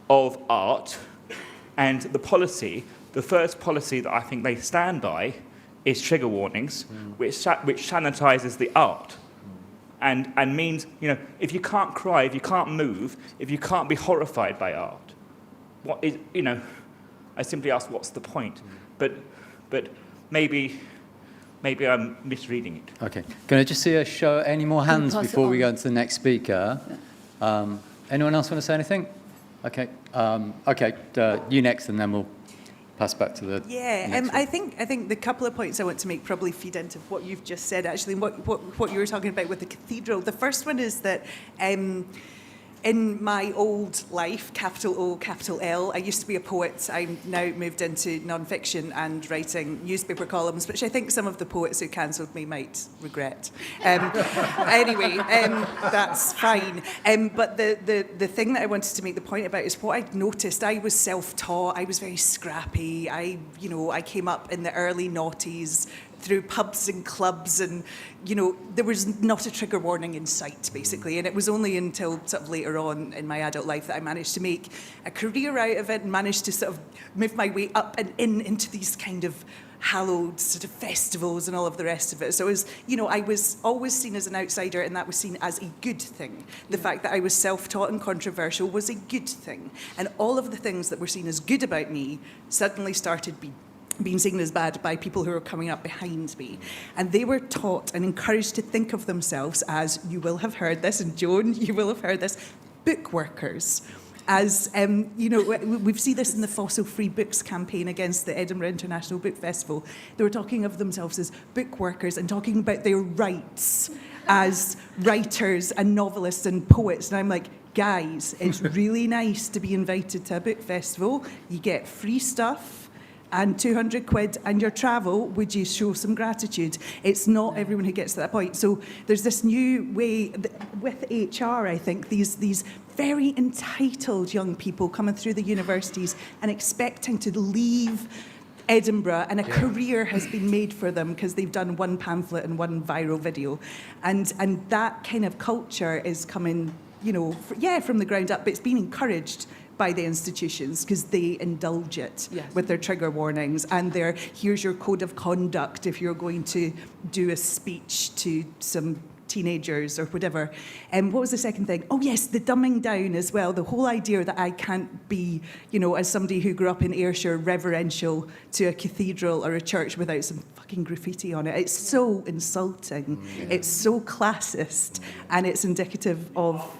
of art and the policy, the first policy that I think they stand by is trigger warnings, which sanitises the art. And means, if you can't cry, if you can't move, if you can't be horrified by art, what is, I simply ask, what's the point? But maybe I'm misreading it. Okay. Can I just see a show any more hands pass it before we on? go into the next speaker? Anyone else want to say anything? Okay. You next, and then we'll pass back to the next one. I think the couple of points I want to make probably feed into what you've just said, actually, and what you were talking about with the cathedral. The first one is that in my old life, capital O, capital L, I used to be a poet. I'm now moved into non-fiction and writing newspaper columns, which I think some of the poets who cancelled me might regret. Anyway, that's fine. But the thing that I wanted to make the point about is what I'd noticed. I was self-taught. I was very scrappy. I came up in the early noughties through pubs and clubs, and there was not a trigger warning in sight, basically. And it was only until sort of later on in my adult life that I managed to make a career out of it and managed to sort of move my way up and into these kind of hallowed sort of festivals and all of the rest of it. So I was always seen as an outsider, and that was seen as a good thing. The fact that I was self-taught and controversial was a good thing. And all of the things that were seen as good about me suddenly started being seen as bad by people who were coming up behind me. And they were taught and encouraged to think of themselves as, you will have heard this, and Joan, you will have heard this, book workers. As, we've seen this in the Fossil Free Books campaign against the Edinburgh International Book Festival. They were talking of themselves as book workers and talking about their rights as writers and novelists and poets. And I'm like, guys, it's really nice to be invited to a book festival. You get free stuff and 200 quid and your travel. Would you show some gratitude? It's not everyone who gets to that point. So there's this new way with HR, I think, these very entitled young people coming through the universities and expecting to leave Edinburgh, and a career has been made for them because they've done one pamphlet and one viral video. And that kind of culture is coming, from the ground up, but it's been encouraged by the institutions because they indulge it with their trigger warnings and their, here's your code of conduct if you're going to do a speech to some teenagers or whatever. And what was the second thing? Oh yes, the dumbing down as well. The whole idea that I can't be, as somebody who grew up in Ayrshire, reverential to a cathedral or a church without some fucking graffiti on it. It's so insulting. It's so classist, and it's indicative of...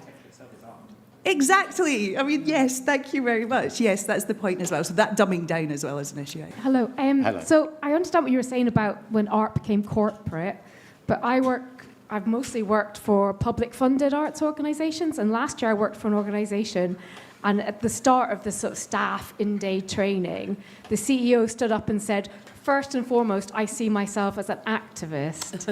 Exactly. I mean, yes, thank you very much. Yes, that's the point as well. So that dumbing down as well is an issue. Hello. Hello. So I understand what you were saying about when art became corporate, but I've mostly worked for public-funded arts organisations, and last year I worked for an organisation, and at the start of the sort of staff in-day training, the CEO stood up and said, first and foremost, I see myself as an activist,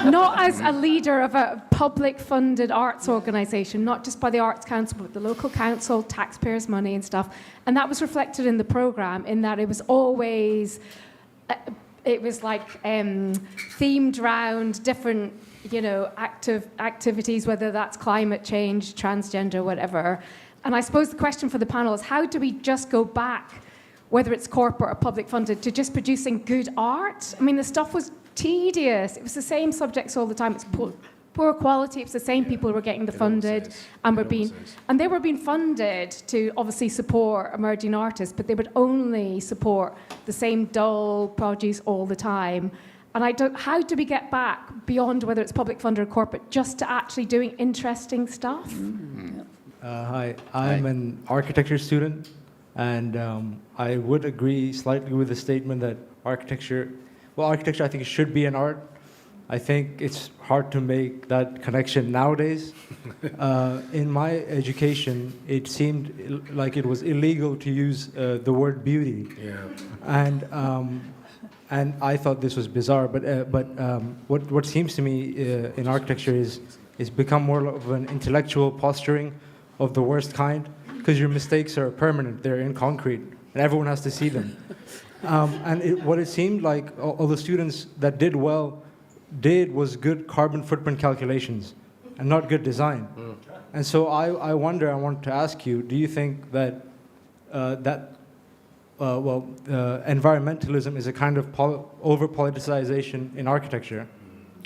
not as a leader of a public-funded arts organisation, not just by the Arts Council, but the local council, taxpayers' money and stuff. And that was reflected in the programme, in that it was always, it was like themed round different, activities, whether that's climate change, transgender, whatever. And I suppose the question for the panel is, how do we just go back, whether it's corporate or public funded, to just producing good art? I mean, the stuff was tedious. It was the same subjects all the time. It's poor quality. It was the same people who were getting the funded, and they were being funded to obviously support emerging artists, but they would only support the same dull produce all the time. And how do we get back beyond whether it's public funded or corporate, just to actually doing interesting stuff? Hi, I'm an architecture student, and I would agree slightly with the statement that architecture I think it should be an art. I think it's hard to make that connection nowadays. In my education, it seemed like it was illegal to use the word beauty. Yeah. And I thought this was bizarre, but what seems to me in architecture is become more of an intellectual posturing of the worst kind, because your mistakes are permanent, they're in concrete, and everyone has to see them. What it seemed like all the students that did well was good carbon footprint calculations and not good design. And so I want to ask you, do you think that environmentalism is a kind of over-politicization in architecture?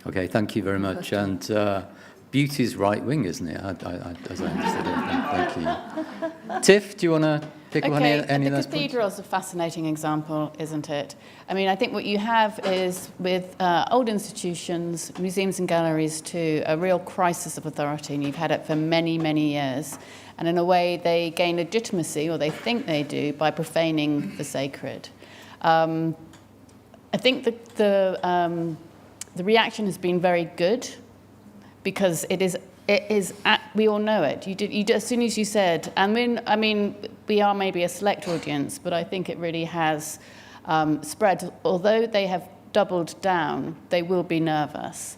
Okay, thank you very much. And beauty's right-wing, isn't it? As I understood it. Thank you. Tiff, do you want to pick up any of those the points? cathedral's a fascinating example, isn't it? I mean, I think what you have is, with old institutions, museums and galleries too, a real crisis of authority, and you've had it for many, many years. And in a way, they gain legitimacy, or they think they do, by profaning the sacred. I think the reaction has been very good, because it is. We all know it. You did as soon as you said. I mean, we are maybe a select audience, but I think it really has spread. Although they have doubled down, they will be nervous.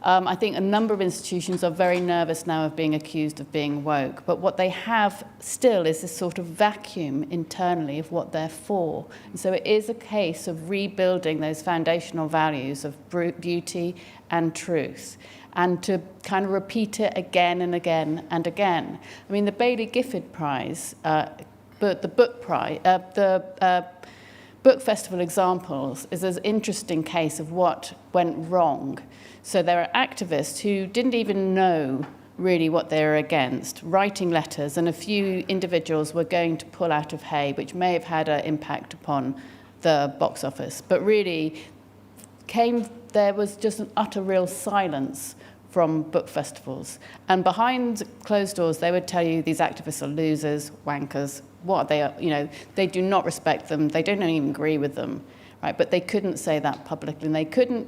I think a number of institutions are very nervous now of being accused of being woke. But what they have still is this sort of vacuum internally of what they're for. And so it is a case of rebuilding those foundational values of beauty and truth, and to kind of repeat it again and again and again. I mean, the Baillie Gifford Prize, but the book prize, the Book Festival Examples is an interesting case of what went wrong. So there are activists who didn't even know really what they were against, writing letters, and a few individuals were going to pull out of hay, which may have had an impact upon the box office. But really, there was just an utter real silence from book festivals. And behind closed doors, they would tell you these activists are losers, wankers, what they are, they do not respect them, they don't even agree with them, right? But they couldn't say that publicly, and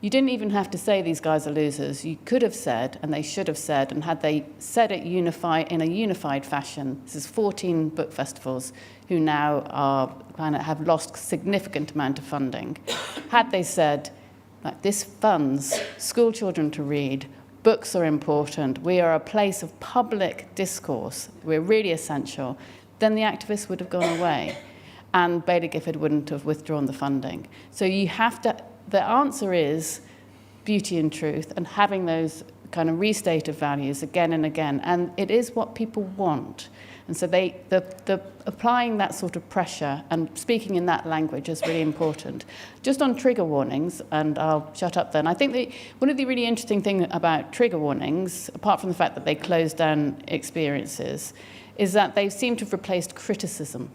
you didn't even have to say these guys are losers. You could have said, and they should have said, and had they said it in a unified fashion, this is 14 book festivals who now have lost significant amount of funding. Had they said, like, this funds school children to read, books are important, we are a place of public discourse, we're really essential, then the activists would have gone away, and Baillie Gifford wouldn't have withdrawn the funding. So the answer is beauty and truth, and having those kind of restated values again and again, and it is what people want. And so the applying that sort of pressure and speaking in that language is really important. Just on trigger warnings, and I'll shut up then. I think one of the really interesting things about trigger warnings, apart from the fact that they close down experiences, is that they seem to have replaced criticism,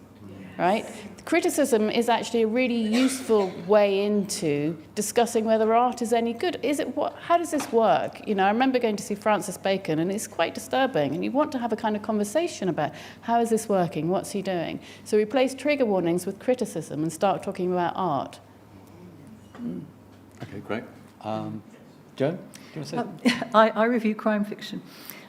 right? Criticism is actually a really useful way into discussing whether art is any good. How does this work? I remember going to see Francis Bacon, and it's quite disturbing, and you want to have a kind of conversation about how is this working, what's he doing? So replace trigger warnings with criticism and start talking about art. Okay, great. Joan, do you want to say? I review crime fiction,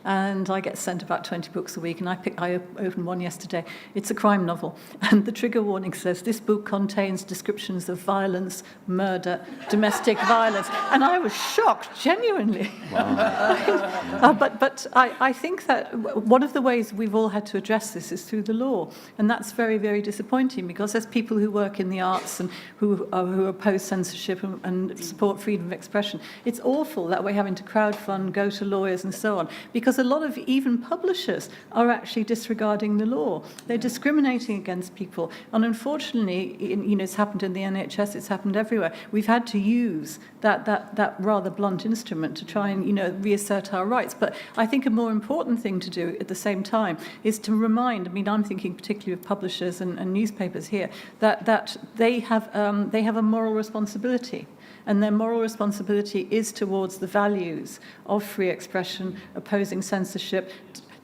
and I get sent about 20 books a week, and I opened one yesterday. It's a crime novel, and the trigger warning says, this book contains descriptions of violence, murder, domestic violence, and I was shocked, genuinely. Wow. But I think that one of the ways we've all had to address this is through the law, and that's very, very disappointing, because as people who work in the arts and who oppose censorship and support freedom of expression, it's awful that we're having to crowdfund, go to lawyers and so on, because a lot of even publishers are actually disregarding the law. They're discriminating against people. And unfortunately, it's happened in the NHS, it's happened everywhere. We've had to use that rather blunt instrument to try and, reassert our rights. But I think a more important thing to do at the same time is to remind, I'm thinking particularly of publishers and newspapers here, that they have a moral responsibility. And their moral responsibility is towards the values of free expression, opposing censorship,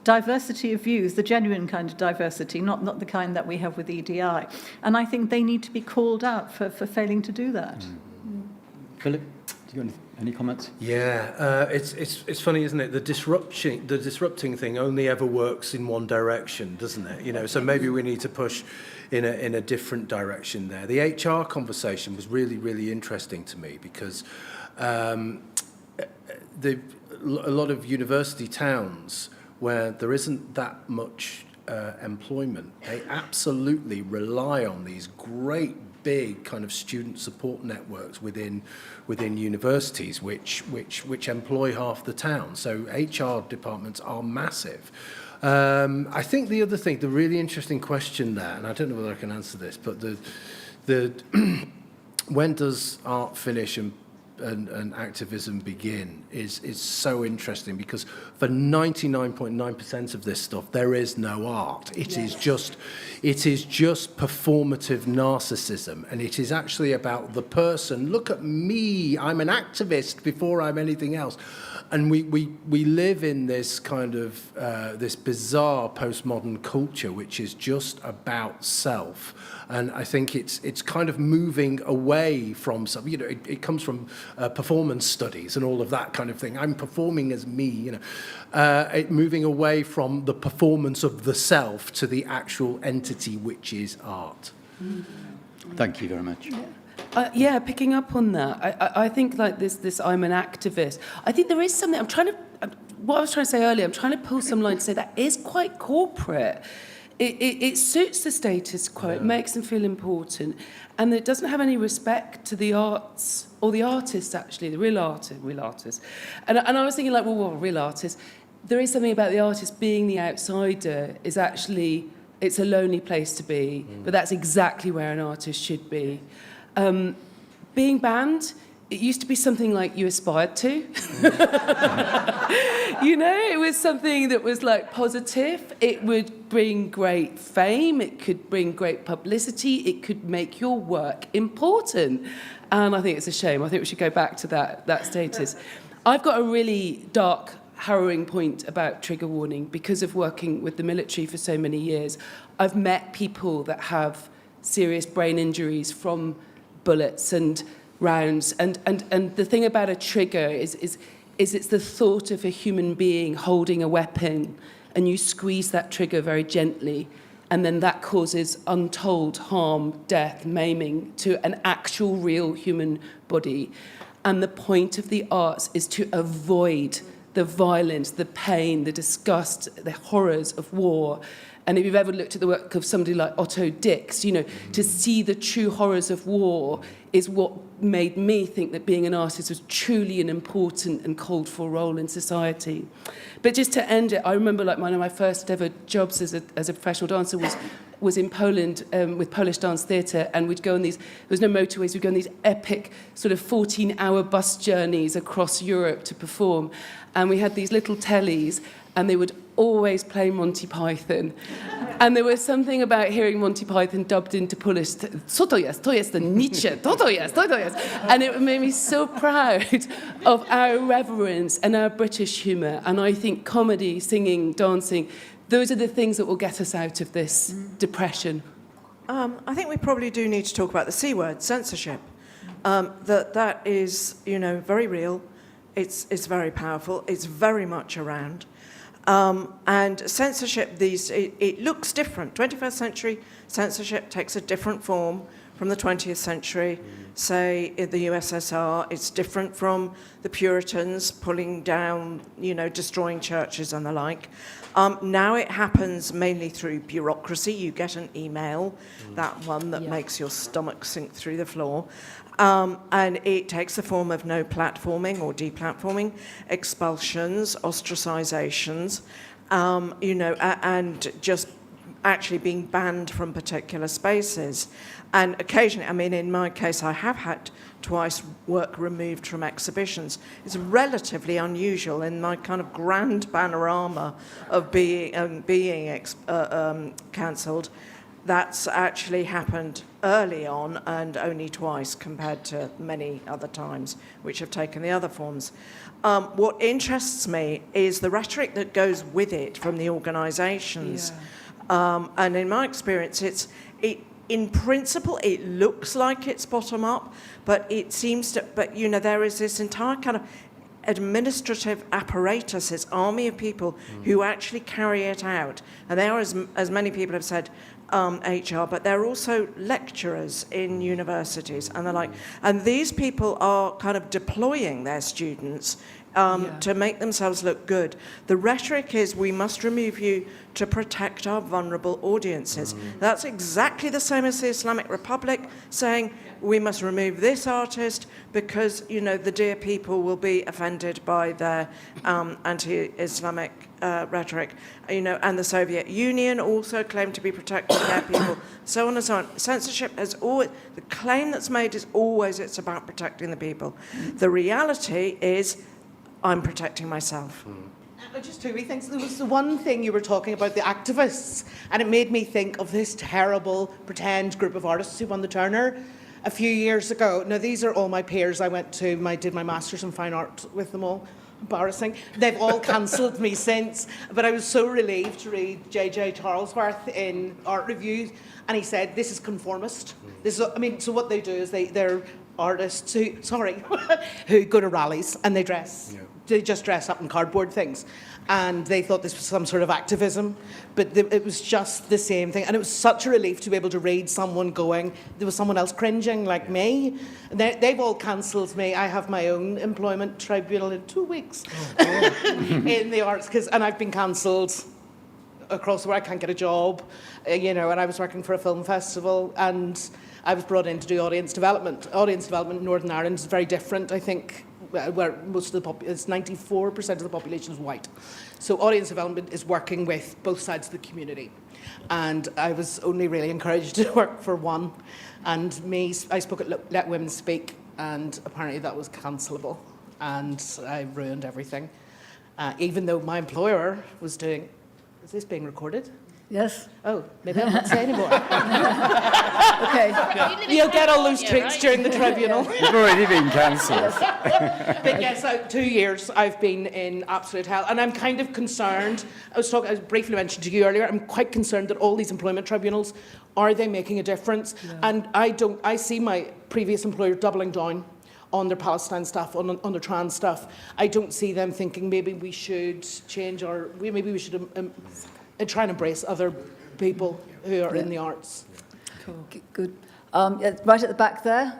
diversity of views, the genuine kind of diversity, not the kind that we have with EDI. And I think they need to be called out for failing to do that. Philip, do you got any comments? Yeah, it's funny, isn't it? The disrupting thing only ever works in one direction, doesn't it? So maybe we need to push in a different direction there. The HR conversation was really, really interesting to me, because a lot of university towns where there isn't that much employment, they absolutely rely on these great big kind of student support networks within universities, which employ half the town. So HR departments are massive. I think the other thing, the really interesting question there, and I don't know whether I can answer this, but the when does art finish and activism begin is so interesting, because for 99.9% of this stuff there is no art. It is just performative narcissism, and it is actually about the person. Look at me, I'm an activist before I'm anything else. And we live in this kind of this bizarre postmodern culture which is just about self. And I think it's kind of moving away from some, it comes from performance studies and all of that kind of thing. I'm performing as me, moving away from the performance of the self to the actual entity which is art. Thank you very much. Picking up on that, I think like this I'm an activist. I think there is something, what I was trying to say earlier, I'm trying to pull some line to say that is quite corporate. It suits the status quo, it makes them feel important, and it doesn't have any respect to the arts, or the artists actually, the real artists. And I was thinking like, well, real artists, there is something about the artist being the outsider is actually, it's a lonely place to be, but that's exactly where an artist should be. Being banned, it used to be something like you aspired to. It was something that was like positive. It would bring great fame. It could bring great publicity. It could make your work important. And I think it's a shame. I think we should go back to that status. I've got a really dark, harrowing point about trigger warning because of working with the military for so many years. I've met people that have serious brain injuries from bullets and rounds, and the thing about a trigger is it's the thought of a human being holding a weapon, and you squeeze that trigger very gently, and then that causes untold harm, death, maiming to an actual real human body. And the point of the arts is to avoid the violence, the pain, the disgust, the horrors of war. And if you've ever looked at the work of somebody like Otto Dix, to see the true horrors of war is what made me think that being an artist was truly an important and called for role in society. But just to end it, I remember like one of my first ever jobs as a professional dancer was in Poland with Polish Dance Theatre, and we'd go on these, there was no motorways, we'd go on these epic sort of 14-hour bus journeys across Europe to perform. And we had these little tellies, and they would always play Monty Python. And there was something about hearing Monty Python dubbed into Polish, co to jest, Nietzsche, to jest. And it made me so proud of our reverence and our British humour. And I think comedy, singing, dancing, those are the things that will get us out of this depression. I think we probably do need to talk about the C word, censorship. That is, very real. it's very powerful. It's very much around. And censorship, it looks different. 21st century censorship takes a different form from the 20th century. Say, in the USSR, it's different from the Puritans pulling down, destroying churches and the like. Now it happens mainly through bureaucracy. You get an email, that one that makes your stomach sink through the floor. And it takes the form of no platforming or deplatforming, expulsions, ostracizations, and just actually being banned from particular spaces. And occasionally, in my case, I have had twice work removed from exhibitions. It's relatively unusual in my kind of grand panorama of being cancelled. That's actually happened early on and only twice compared to many other times, which have taken the other forms. What interests me is the rhetoric that goes with it from the organisations. Yeah. And in my experience, in principle, it looks like it's bottom up, but it seems to, there is this entire kind of administrative apparatus, this army of people who actually carry it out. And they are, as many people have said, HR, but they're also lecturers in universities and the like. And these people are kind of deploying their students to make themselves look good. The rhetoric is, we must remove you to protect our vulnerable audiences. That's exactly the same as the Islamic Republic saying, we must remove this artist because, the dear people will be offended by their anti-Islamic rhetoric. And the Soviet Union also claimed to be protecting their people, so on and so on. Censorship has always, the claim that's made is always it's about protecting the people. The reality is, I'm protecting myself. Just two wee things. There was the one thing you were talking about, the activists, and it made me think of this terrible pretend group of artists who won the Turner a few years ago. Now, these are all my peers. I did my Masters in Fine Art with them all. Embarrassing. They've all cancelled me since, but I was so relieved to read J.J. Charlesworth in Art Review, and he said, this is conformist. So what they do is they're artists who go to rallies and they dress. Yeah. They just dress up in cardboard things. And they thought this was some sort of activism, but it was just the same thing. And it was such a relief to be able to read someone going, there was someone else cringing like me. And they've all cancelled me. I have my own employment tribunal in 2 weeks in the arts, and I've been cancelled across the world. I can't get a job, and I was working for a film festival, and I was brought in to do audience development. Audience development in Northern Ireland is very different, I think, where most of it's 94% of the population is white. So audience development is working with both sides of the community. And I was only really encouraged to work for one. And I spoke at Let Women Speak, and apparently that was cancelable. And I ruined everything. Even though my employer was doing... Is this being recorded? Yes. Oh, maybe I'll not say anymore. Okay. You'll get all those treats during the tribunal. You've already been cancelled. But yes, 2 years I've been in absolute hell, and I'm kind of concerned. I briefly mentioned to you earlier, I'm quite concerned that all these employment tribunals, are they making a difference? Yeah. And I see my previous employer doubling down on their Palestine stuff, on their trans stuff. I don't see them thinking maybe we should change maybe we should try and embrace other people who are in the arts. Cool. Good. Right at the back there.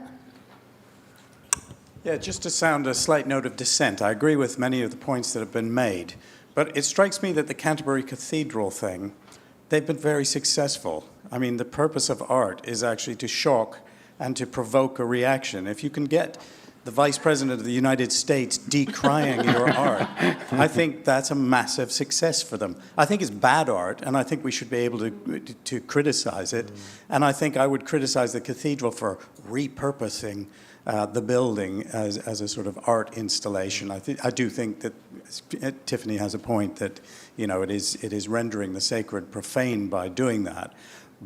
Yeah, just to sound a slight note of dissent, I agree with many of the points that have been made, but it strikes me that the Canterbury Cathedral thing, they've been very successful. I mean, the purpose of art is actually to shock and to provoke a reaction. If you can get the Vice President of the United States decrying your art, I think that's a massive success for them. I think it's bad art, and I think we should be able to criticize it. And I think I would criticize the cathedral for repurposing the building as a sort of art installation. I do think that Tiffany has a point that it is rendering the sacred profane by doing that.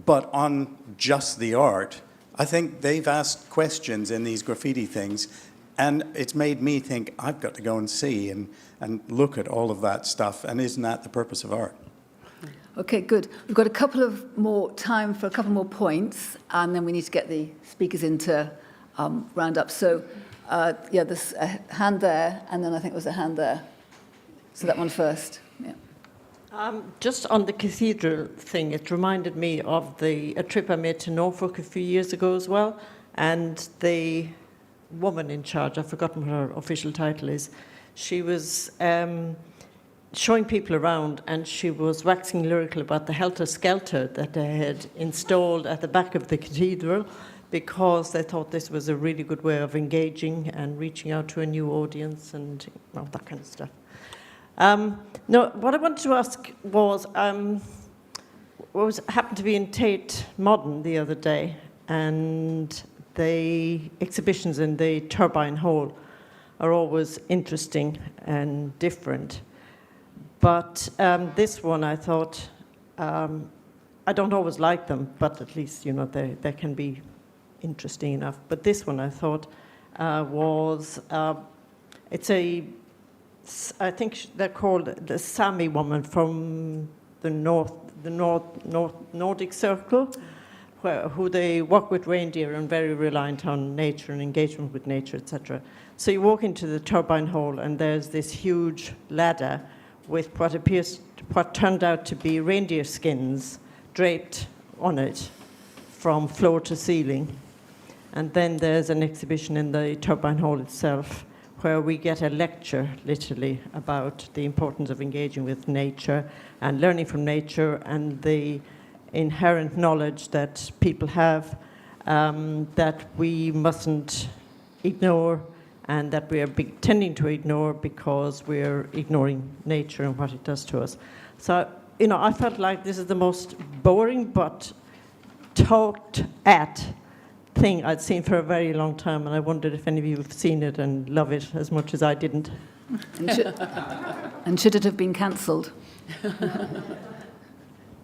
But on just the art, I think they've asked questions in these graffiti things, and it's made me think, I've got to go and see and look at all of that stuff, and isn't that the purpose of art? Okay, good. We've got a couple of more time for a couple more points, and then we need to get the speakers in to round up. So Yeah, there's a hand there, and then I think there was a hand there. So that one first. Yeah. Just on the cathedral thing, it reminded me of a trip I made to Norfolk a few years ago as well, and the woman in charge, I've forgotten what her official title is, she was showing people around, and she was waxing lyrical about the helter-skelter that they had installed at the back of the cathedral, because they thought this was a really good way of engaging and reaching out to a new audience and all that kind of stuff. No, what I wanted to ask was, happened to be in Tate Modern the other day, and the exhibitions in the Turbine Hall are always interesting and different. But this one, I thought, I don't always like them, but at least, you know, they can be interesting enough. But this one, I thought, was, I think they're called the Sami woman from the Nordic circle, who they work with reindeer and very reliant on nature and engagement with nature, etc. So you walk into the Turbine Hall, and there's this huge ladder with what turned out to be reindeer skins draped on it from floor to ceiling. And then there's an exhibition in the Turbine Hall itself where we get a lecture, literally, about the importance of engaging with nature and learning from nature and the inherent knowledge that people have that we mustn't ignore and that we are tending to ignore because we're ignoring nature and what it does to us. So, you know, I felt like this is the most boring but talked at thing I'd seen for a very long time, and I wondered if any of you have seen it and love it as much as I didn't. And should it have been cancelled?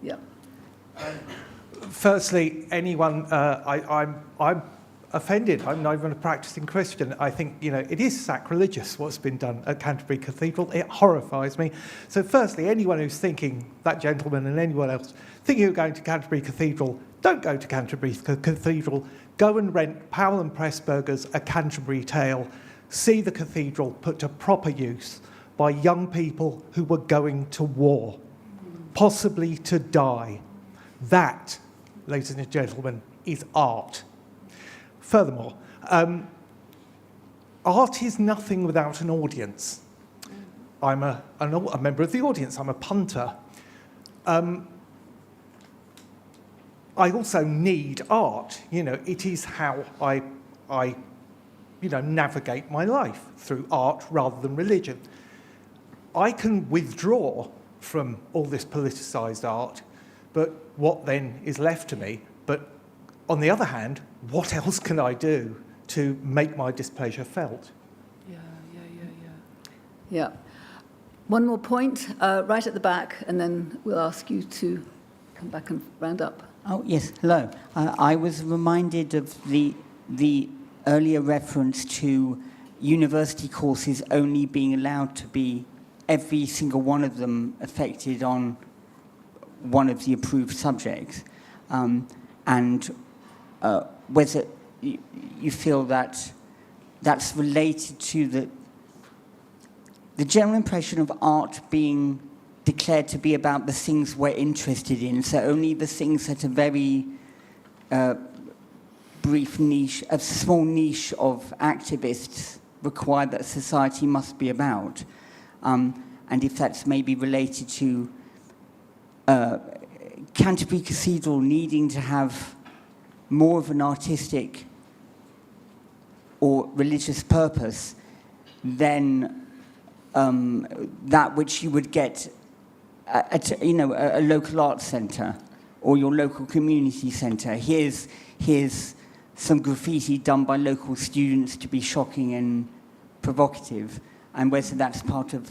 Yeah. Firstly, anyone, I'm offended. I'm not even a practicing Christian. I think, you know, it is sacrilegious what's been done at Canterbury Cathedral. It horrifies me. So firstly, anyone who's thinking, that gentleman and anyone else, thinking of going to Canterbury Cathedral, don't go to Canterbury Cathedral. Go and rent Powell and Pressburger's A Canterbury Tale. See the cathedral put to proper use by young people who were going to war, possibly to die. That, ladies and gentlemen, is art. Furthermore, art is nothing without an audience. I'm a member of the audience. I'm a punter. I also need art. You know, it is how I navigate my life, through art rather than religion. I can withdraw from all this politicised art, but what then is left to me? But on the other hand, what else can I do to make my displeasure felt? Yeah. One more point, right at the back, and then we'll ask you to come back and round up. Oh, yes, hello. I was reminded of the earlier reference to university courses only being allowed to be, every single one of them, affected on one of the approved subjects. And whether you feel that that's related to the general impression of art being declared to be about the things we're interested in, so only the things that are very brief niche, a small niche of activists require that society must be about. And if that's maybe related to Canterbury Cathedral needing to have more of an artistic or religious purpose than that which you would get at a local arts centre or your local community centre. Here's some graffiti done by local students to be shocking and provocative, and whether that's part of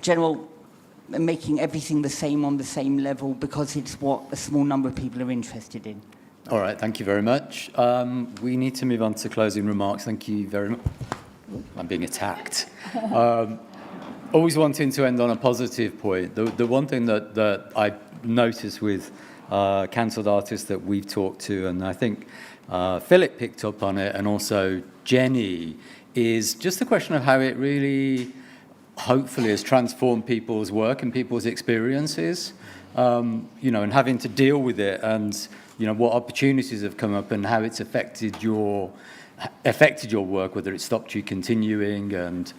general making everything the same on the same level because it's what a small number of people are interested in. All right, thank you very much. We need to move on to closing remarks. Thank you very much. I'm being attacked. Always wanting to end on a positive point. The one thing that I noticed with cancelled artists that we've talked to, and I think Philip picked up on it, and also Jenny, is just the question of how it really, hopefully, has transformed people's work and people's experiences, and having to deal with it, and what opportunities have come up and how it's affected your work, whether it stopped you continuing, and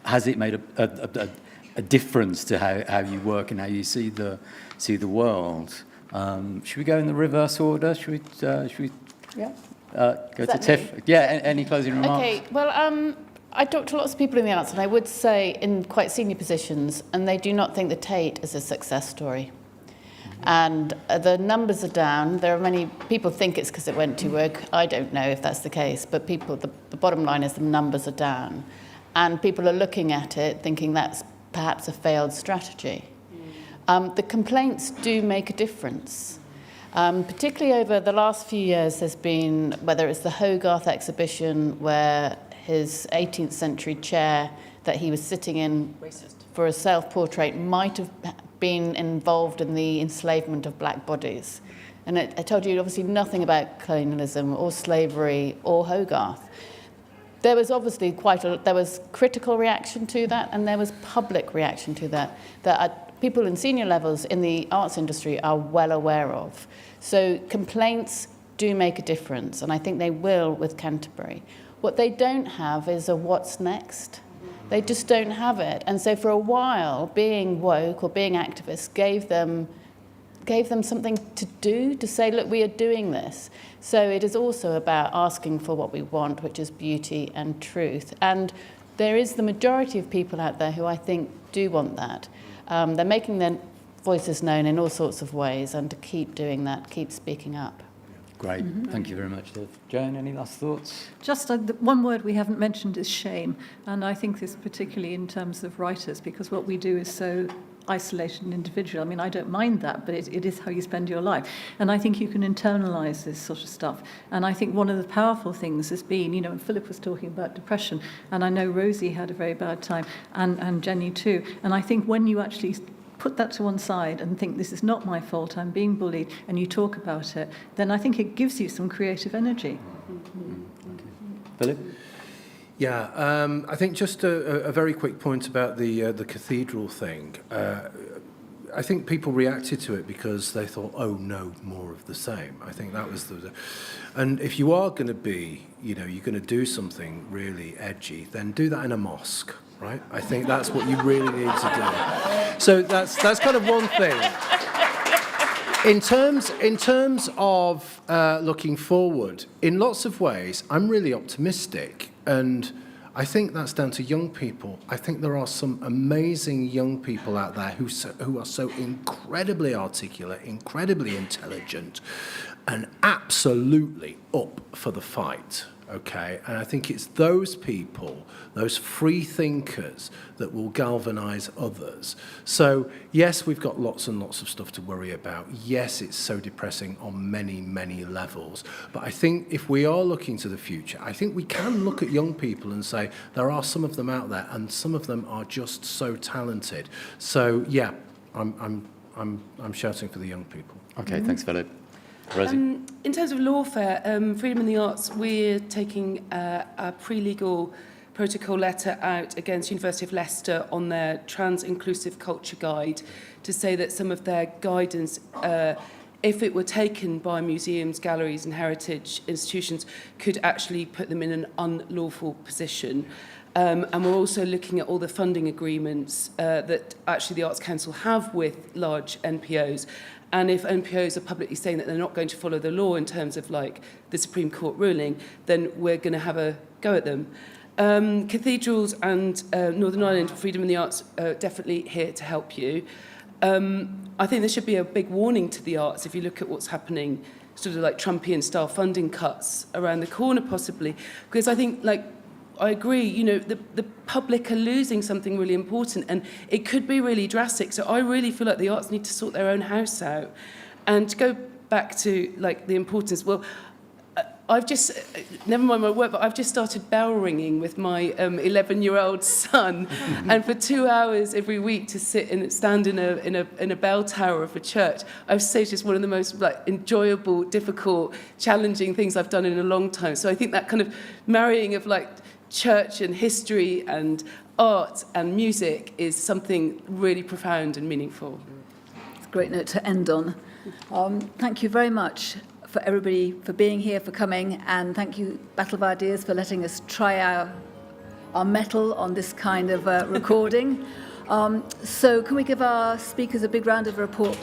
has it made a difference to how you work and how you see the world? Should we go in the reverse order? Should we Yeah. go to Tiff? Yeah. Any closing remarks? Okay. Well, I talked to lots of people in the arts, and I would say in quite senior positions, and they do not think the Tate is a success story. And the numbers are down. There are many people think it's because it went to work. I don't know if that's the case, but the bottom line is the numbers are down, and people are looking at it thinking that's perhaps a failed strategy. The complaints do make a difference. Particularly over the last few years, there's been, whether it's the Hogarth exhibition, where his 18th century chair that he was sitting in for a self-portrait might have been involved in the enslavement of black bodies. And I told you obviously nothing about colonialism or slavery or Hogarth. There was obviously there was critical reaction to that, and there was public reaction to that, people in senior levels in the arts industry are well aware of. So complaints do make a difference, and I think they will with Canterbury. What they don't have is a what's next. They just don't have it. And so for a while, being woke or being activists gave them something to do, to say, look, we are doing this. So it is also about asking for what we want, which is beauty and truth. And there is the majority of people out there who I think do want that. They're making their voices known in all sorts of ways, and to keep doing that, keep speaking up. Great. Thank you very much, Liv. Joan, any last thoughts? Just one word we haven't mentioned is shame. And I think this particularly in terms of writers, because what we do is so isolated and individual. I mean, I don't mind that, but it is how you spend your life. And I think you can internalize this sort of stuff. And I think one of the powerful things has been, and Philip was talking about depression, and I know Rosie had a very bad time, and Jenny too. And I think when you actually put that to one side and think, this is not my fault, I'm being bullied, and you talk about it, then I think it gives you some creative energy. Philip? Yeah, I think just a very quick point about the cathedral thing. I think people reacted to it because they thought, oh no, more of the same. I think that was and if you are going to be, you're going to do something really edgy, then do that in a mosque. Right? I think that's what you really need to do. So that's kind of one thing. In terms of looking forward, in lots of ways, I'm really optimistic, and I think that's down to young people. I think there are some amazing young people out there who are so incredibly articulate, incredibly intelligent, and absolutely up for the fight. Okay, and I think it's those people, those free thinkers, that will galvanise others. So, yes, we've got lots and lots of stuff to worry about. Yes, it's so depressing on many, many levels. But I think if we are looking to the future, I think we can look at young people and say there are some of them out there, and some of them are just so talented. So, yeah, I'm shouting for the young people. Okay, thanks, Philip. Rosie? In terms of lawfare, Freedom in the Arts, we're taking a pre-legal protocol letter out against University of Leicester on their trans-inclusive culture guide to say that some of their guidance, if it were taken by museums, galleries and heritage institutions, could actually put them in an unlawful position. And we're also looking at all the funding agreements that actually the Arts Council have with large NPOs. And if NPOs are publicly saying that they're not going to follow the law in terms of like the Supreme Court ruling, then we're going to have a go at them. Cathedrals and Northern Ireland Freedom in the Arts are definitely here to help you. I think there should be a big warning to the arts if you look at what's happening, sort of like Trumpian style funding cuts around the corner possibly, because I think I agree, the public are losing something really important, and it could be really drastic. So I really feel like the arts need to sort their own house out. And to go back to the importance, I've just, never mind my work, but I've just started bell ringing with my 11-year-old son, and for 2 hours every week to sit and stand in a bell tower of a church, I would say it's just one of the most enjoyable, difficult, challenging things I've done in a long time. So I think that kind of marrying of church and history and art and music is something really profound and meaningful. It's a great note to end on. Thank you very much for everybody for being here, for coming, and thank you, Battle of Ideas, for letting us try our mettle on this kind of recording. So can we give our speakers a big round of applause?